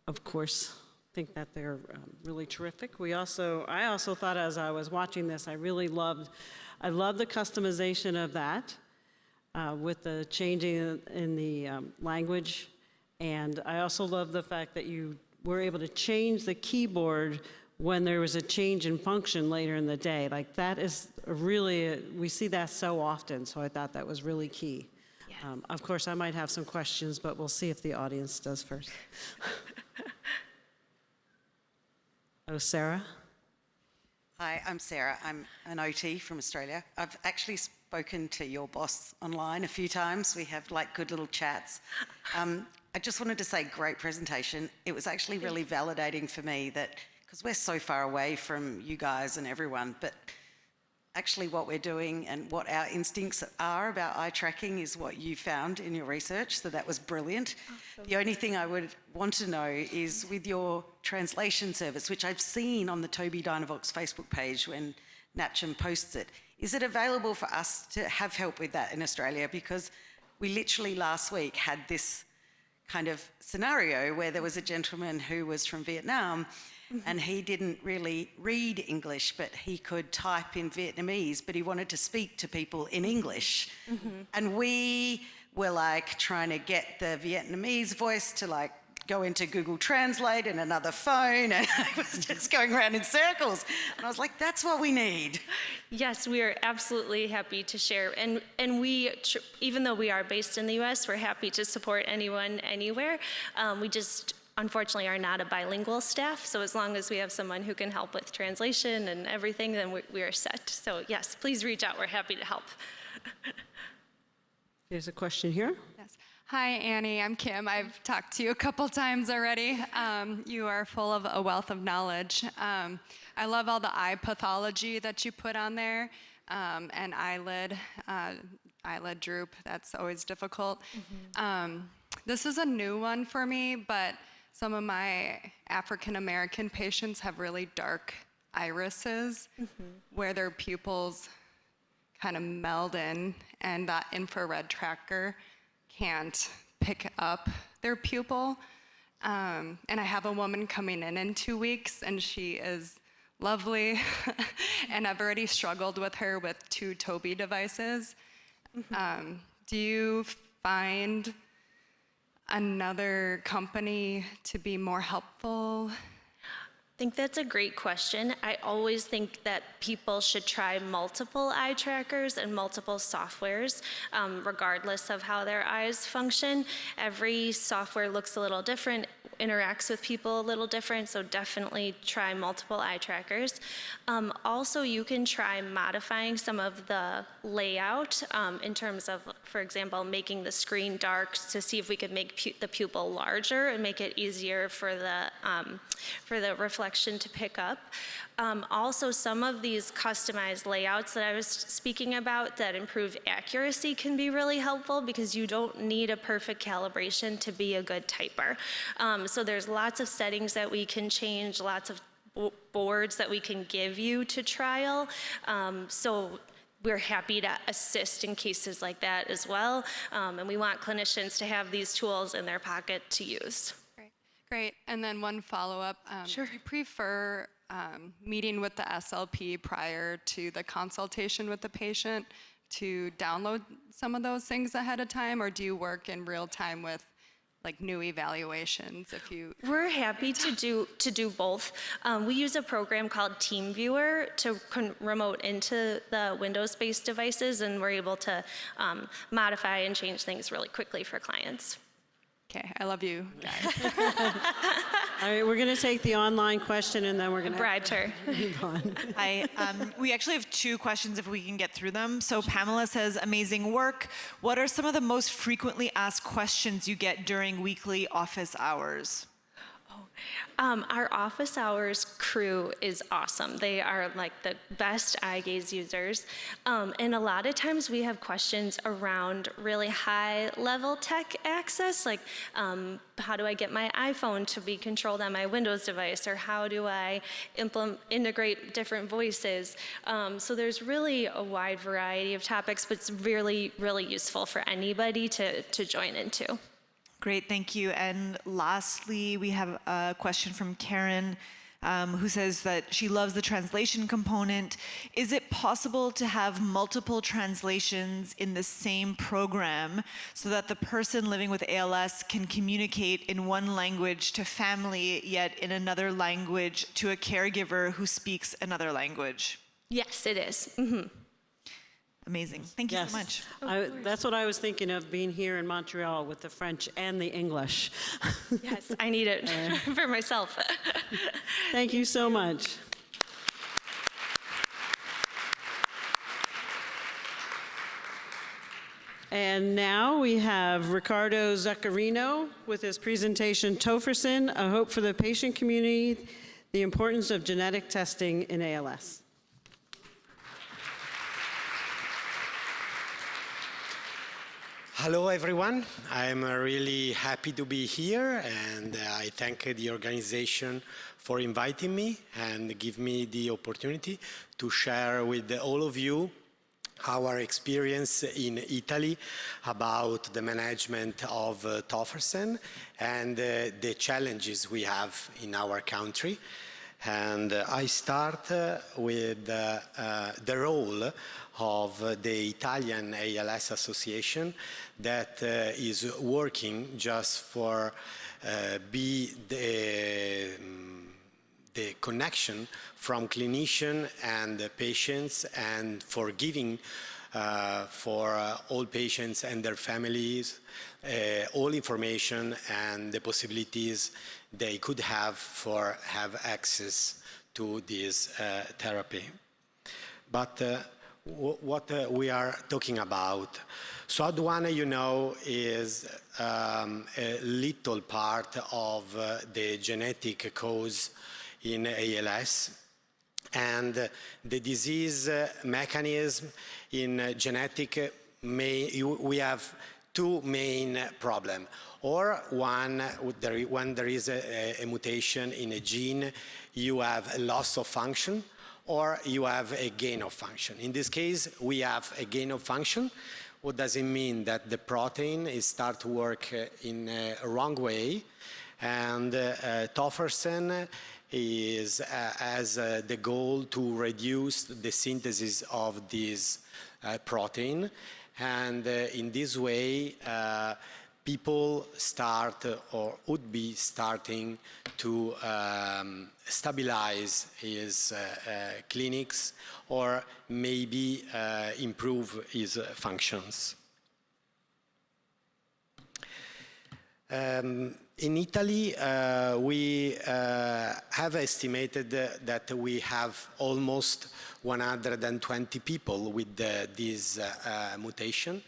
of course, think that they're really terrific. I also thought as I was watching this, I love the customization of that with the changing in the language. And I also love the fact that you were able to change the keyboard when there was a change in function later in the day. Like that is we see that so often, so I thought that was really key. Yes. Of course, I might have some questions, but we'll see if the audience does first. Oh, Sarah? Hi, I'm Sarah. I'm an OT from Australia. I've actually spoken to your boss online a few times. We have like good little chats. I just wanted to say great presentation. It was actually really validating for me that, because we're so far away from you guys and everyone, but actually what we're doing and what our instincts are about eye tracking is what you found in your research, so that was brilliant. Awesome. The only thing I would want to know is with your translation service, which I've seen on the Tobii Dynavox Facebook page when Natchem posts it, is it available for us to have help with that in Australia? Because we literally last week had this kind of scenario where there was a gentleman who was from Vietnam and he didn't really read English, but he could type in Vietnamese, but he wanted to speak to people in English. And we were like trying to get the Vietnamese voice to like go into Google Translate and another phone, and I was just going around in circles. And I was like, that's what we need. Yes, we are absolutely happy to share. And we, even though we are based in the US, we're happy to support anyone, anywhere. We just, unfortunately, are not a bilingual staff. So as long as we have someone who can help with translation and everything, then we are set. So yes, please reach out. We're happy to help. There's a question here. Yes. Hi, Annie. I'm Kim. I've talked to you a couple times already. You are full of a wealth of knowledge. I love all the eye pathology that you put on there, and eyelid droop. That's always difficult. This is a new one for me, but some of my African American patients have really dark irises where their pupils kind of meld in, and that infrared tracker can't pick up their pupil. And I have a woman coming in 2 weeks, and she is lovely. And I've already struggled with her with 2 Tobii devices. Do you find another company to be more helpful? I think that's a great question. I always think that people should try multiple eye trackers and multiple softwares, regardless of how their eyes function. Every software looks a little different. interacts with people a little different, so definitely try multiple eye trackers. Also, you can try modifying some of the layout in terms of, for example, making the screen dark to see if we could make the pupil larger and make it easier for the reflection to pick up. Also, some of these customized layouts that I was speaking about that improve accuracy can be really helpful because you don't need a perfect calibration to be a good typer. So there's lots of settings that we can change, lots of boards that we can give you to trial. So we're happy to assist in cases like that as well. And we want clinicians to have these tools in their pocket to use. Great. And then one follow-up. Sure. Do you prefer meeting with the SLP prior to the consultation with the patient to download some of those things ahead of time, or do you work in real time with like new evaluations? We're happy to do both. We use a program called TeamViewer to remote into the Windows-based devices, and we're able to modify and change things really quickly for clients. Okay, I love you guys. All right, we're going to take the online question, and then we're going to bribed her. move on. Hi, we actually have 2 questions if we can get through them. So Pamela says, amazing work. What are some of the most frequently asked questions you get during weekly office hours? Our office hours crew is awesome. They are like the best eye gaze users. And a lot of times we have questions around really high level tech access, like how do I get my iPhone to be controlled on my Windows device, or how do I integrate different voices? So there's really a wide variety of topics, but it's really, really useful for anybody to join into. Great, thank you. And lastly, we have a question from Karen, who says that she loves the translation component. Is it possible to have multiple translations in the same program so that the person living with ALS can communicate in one language to family, yet in another language to a caregiver who speaks another language? Yes, it is. Mm-hmm. Amazing. Thank you so much. That's what I was thinking of, being here in Montreal with the French and the English. Yes, I need it for myself. Thank you so much. And now we have Ricardo Zaccarino with his presentation, Tofersen, A Hope for the Patient Community, the Importance of Genetic Testing in ALS. Hello, everyone. I'm really happy to be here, and I thank the organization for inviting me and give me the opportunity to share with all of you our experience in Italy about the management of Tofersen and the challenges we have in our country. And I start with the role of the Italian ALS Association that is working just for be the connection from clinician and patients, and for giving for all patients and their families all information and the possibilities they could have access to this therapy. But what we are talking about, SOD1, you know, is a little part of the genetic cause in ALS, and the disease mechanism in genetic we have 2 main problems. Or when there is a mutation in a gene, you have a loss of function, or you have a gain of function. In this case, we have a gain of function. What does it mean? That the protein start to work in a wrong way, and Tofersen has the goal to reduce the synthesis of this protein, and in this way people start or would be starting to stabilize his clinics, or maybe improve his functions. In Italy, we have estimated that we have almost 120 people with this mutation,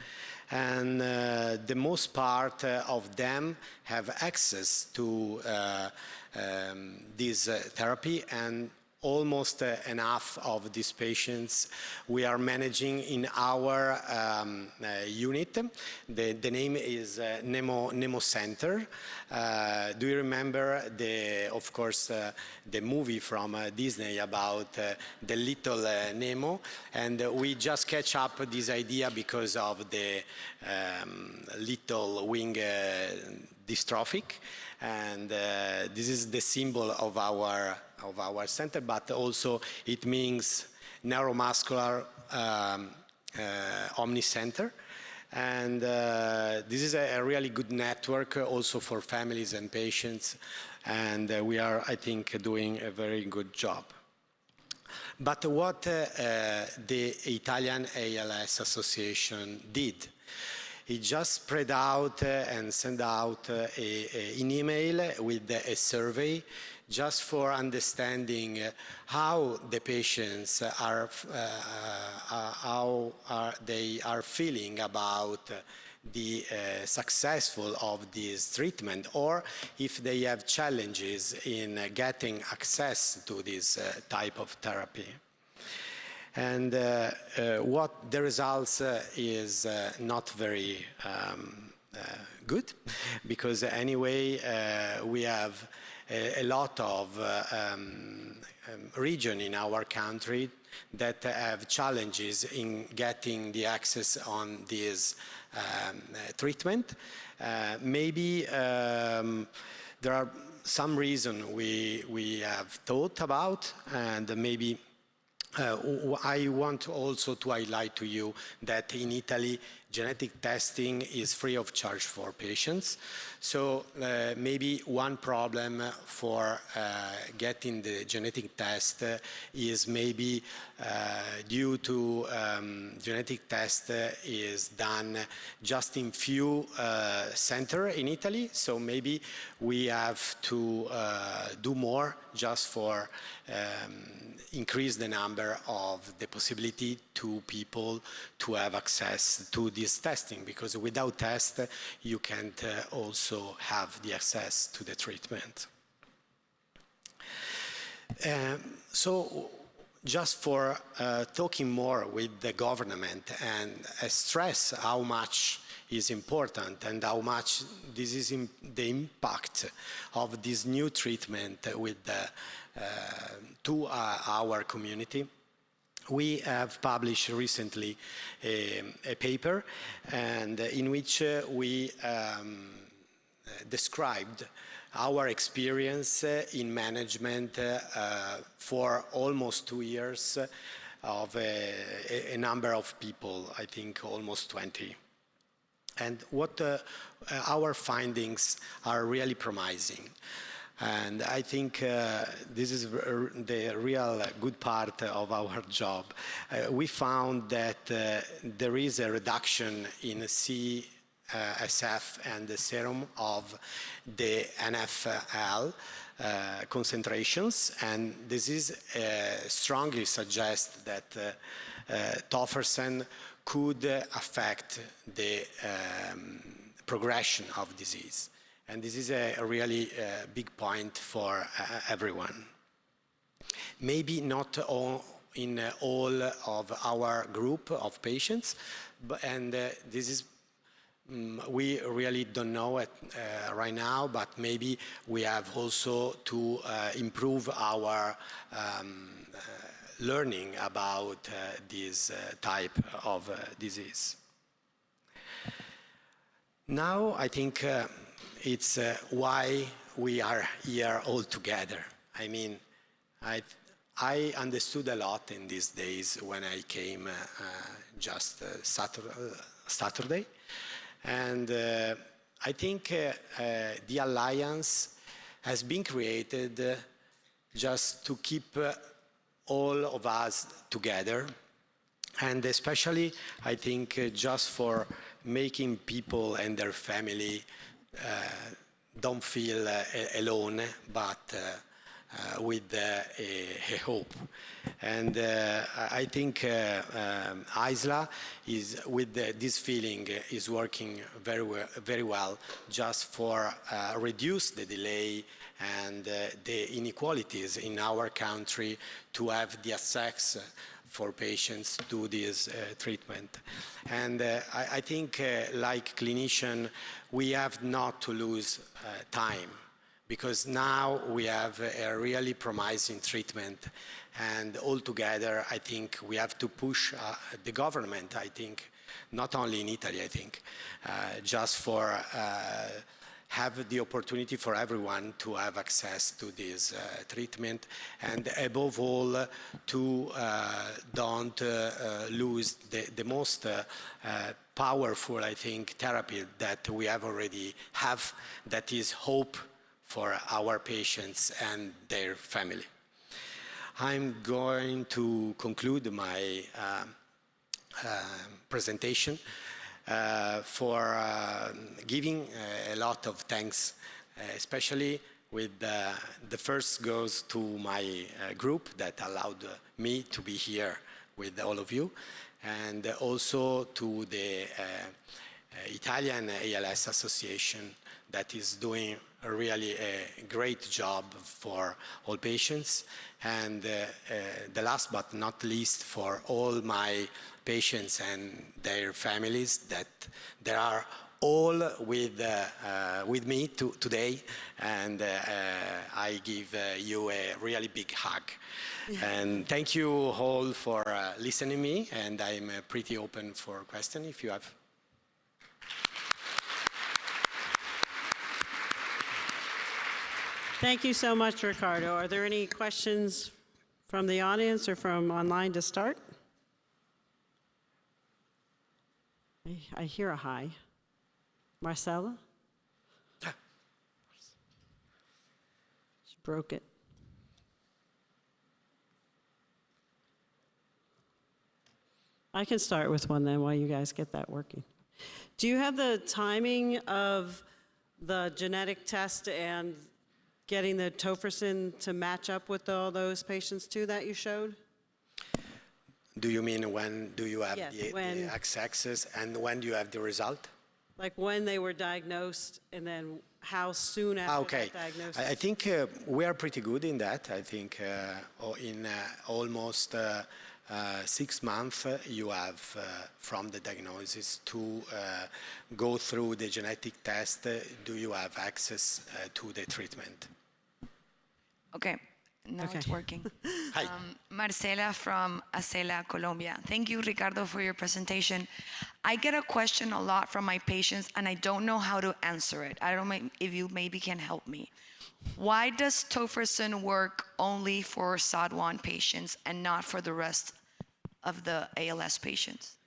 and the most part of them have access to this therapy, and almost enough of these patients we are managing in our unit. The name is Nemo Center. Do you remember of course, the movie from Disney about the little Nemo? And we just catch up this idea because of the little wing dystrophic, and this is the symbol of our center, but also it means neuromuscular omnicenter. And this is a really good network also for families and patients, and we are, I think, doing a very good job. But what the Italian ALS Association did, it just spread out and sent out an email with a survey just for understanding how the patients are, they are feeling about the successful of this treatment, or if they have challenges in getting access to this type of therapy. And what the results is not very good, because anyway we have a lot of region in our country that have challenges in getting the access on this treatment. Maybe there are some reasons we have thought about, and maybe I want also to highlight to you that in Italy, genetic testing is free of charge for patients. So maybe one problem for getting the genetic test is maybe due to genetic test is done just in few centers in Italy. So maybe we have to do more just for increase the number of the possibility to people to have access to this testing, because without test you can't also have the access to the treatment. So just for talking more with the government and stress how much is important and how much this is the impact of this new treatment with to our community. We have published recently a paper, and in which we described our experience in management for almost 2 years of a number of people, I think almost 20. And what our findings are really promising. And I think this is the real good part of our job. We found that there is a reduction in CSF and the serum of the NFL concentrations, and this is strongly suggests that tofersen could affect the progression of disease. And this is a really big point for everyone. Maybe not in all of our group of patients, but, and this is, we really don't know it right now, but maybe we have also to improve our learning about this type of disease. Now I think it's why we are here all together. I mean, I understood a lot in these days when I came just Saturday. And I think the Alliance has been created just to keep all of us together. And especially, I think, just for making people and their family don't feel alone, but with a hope. And I think Isla is, with this feeling, is working very well just for reduce the delay and the inequalities in our country to have the access for patients to this treatment. And I think, like clinician, we have not to lose time, because now we have a really promising treatment, and altogether I think we have to push the government, I think, not only in Italy, I think, just for have the opportunity for everyone to have access to this treatment, and above all to don't lose the most powerful, I think, therapy that we have already have, that is hope for our patients and their family. I'm going to conclude my presentation for giving a lot of thanks, especially with the first goes to my group that allowed me to be here with all of you, and also to the Italian ALS Association that is doing really a great job for all patients, and the last but not least, for all my patients and their families that they are all with me today, and I give you a really big hug. And thank you all for listening to me, and I'm pretty open for questions if you have. Thank you so much, Ricardo. Are there any questions from the audience or from online to start? I hear a hi. Marcella? She broke it. I can start with one then while you guys get that working. Do you have the timing of the genetic test and getting the tofersen to match up with all those patients too that you showed? Do you mean when do you have Yes, the access, and when do you have the result? Like when they were diagnosed, and then how soon after that diagnosis? I think we are pretty good in that. I think in almost 6 months you have from the diagnosis to go through the genetic test. Do you have access to the treatment? Okay. Now it's working. Hi. Marcela from Acela, Colombia. Thank you, Ricardo, for your presentation. I get a question a lot from my patients, and I don't know how to answer it. I don't know if you maybe can help me. Why does tofersen work only for SOD1 patients and not for the rest of the ALS patients?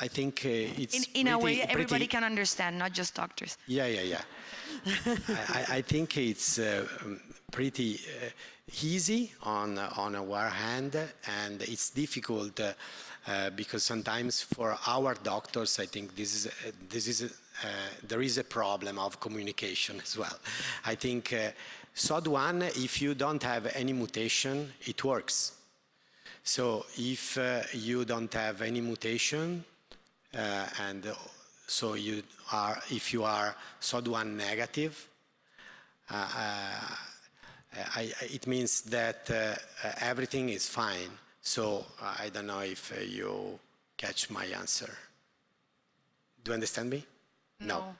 I think it's in a way everybody can understand, not just doctors. Yeah. I think it's pretty easy on one hand, and it's difficult because sometimes for our doctors, I think there is a problem of communication as well. I think SOD1, if you don't have any mutation, it works. So if you don't have any mutation, and so if you are SOD1 negative, it means that everything is fine. So I don't know if you catch my answer. Do you understand me? No.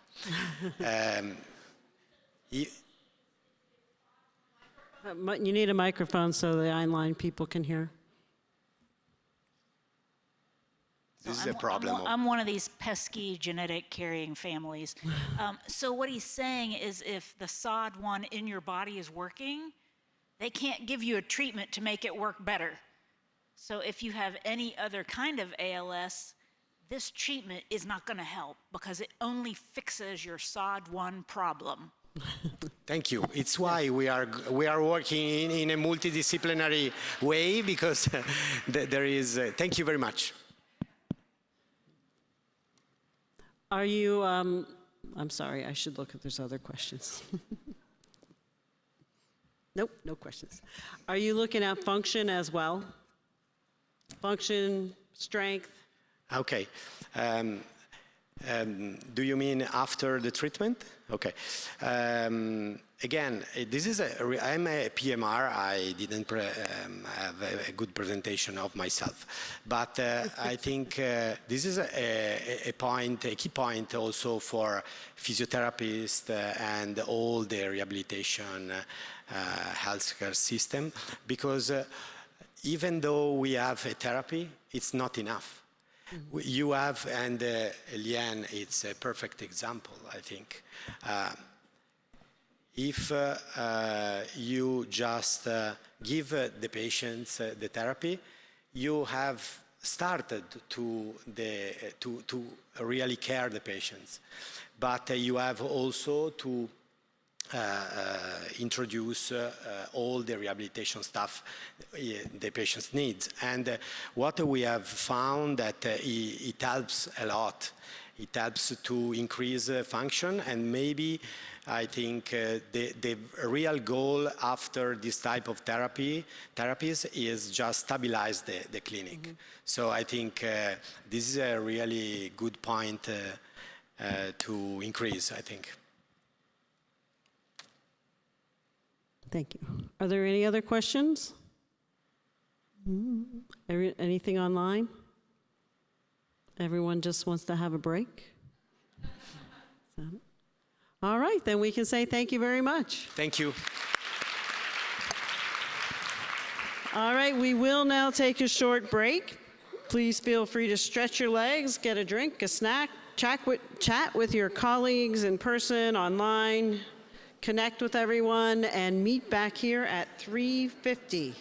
You need a microphone so the online people can hear. This is a problem. I'm one of these pesky genetic carrying families. So what he's saying is if the SOD1 in your body is working, they can't give you a treatment to make it work better. So if you have any other kind of ALS, this treatment is not going to help because it only fixes your SOD1 problem. Thank you. It's why we are working in a multidisciplinary way, because there is. Thank you very much. Are you I'm sorry, I should look if there's other questions. Nope, no questions. Are you looking at function as well? Function, strength? Okay. Do you mean after the treatment? Okay. Again, this is I'm a PMR. I didn't have a good presentation of myself, but I think this is a key point also for physiotherapists and all the rehabilitation healthcare system, because even though we have a therapy, it's not enough. You have, and Leanne, it's a perfect example, I think. If you just give the patients the therapy, you have started to really care the patients. But you have also to introduce all the rehabilitation stuff the patients need. And what we have found that it helps a lot. It helps to increase function, and maybe I think the real goal after this type of therapies is just stabilize the clinic. So I think this is a really good point to increase, I think. Thank you. Are there any other questions? Anything online? Everyone just wants to have a break? Is that it? All right, then we can say thank you very much. Thank you. All right, we will now take a short break. Please feel free to stretch your legs, get a drink, a snack, chat with your colleagues in person, online, connect with everyone, and meet back here at 3:50.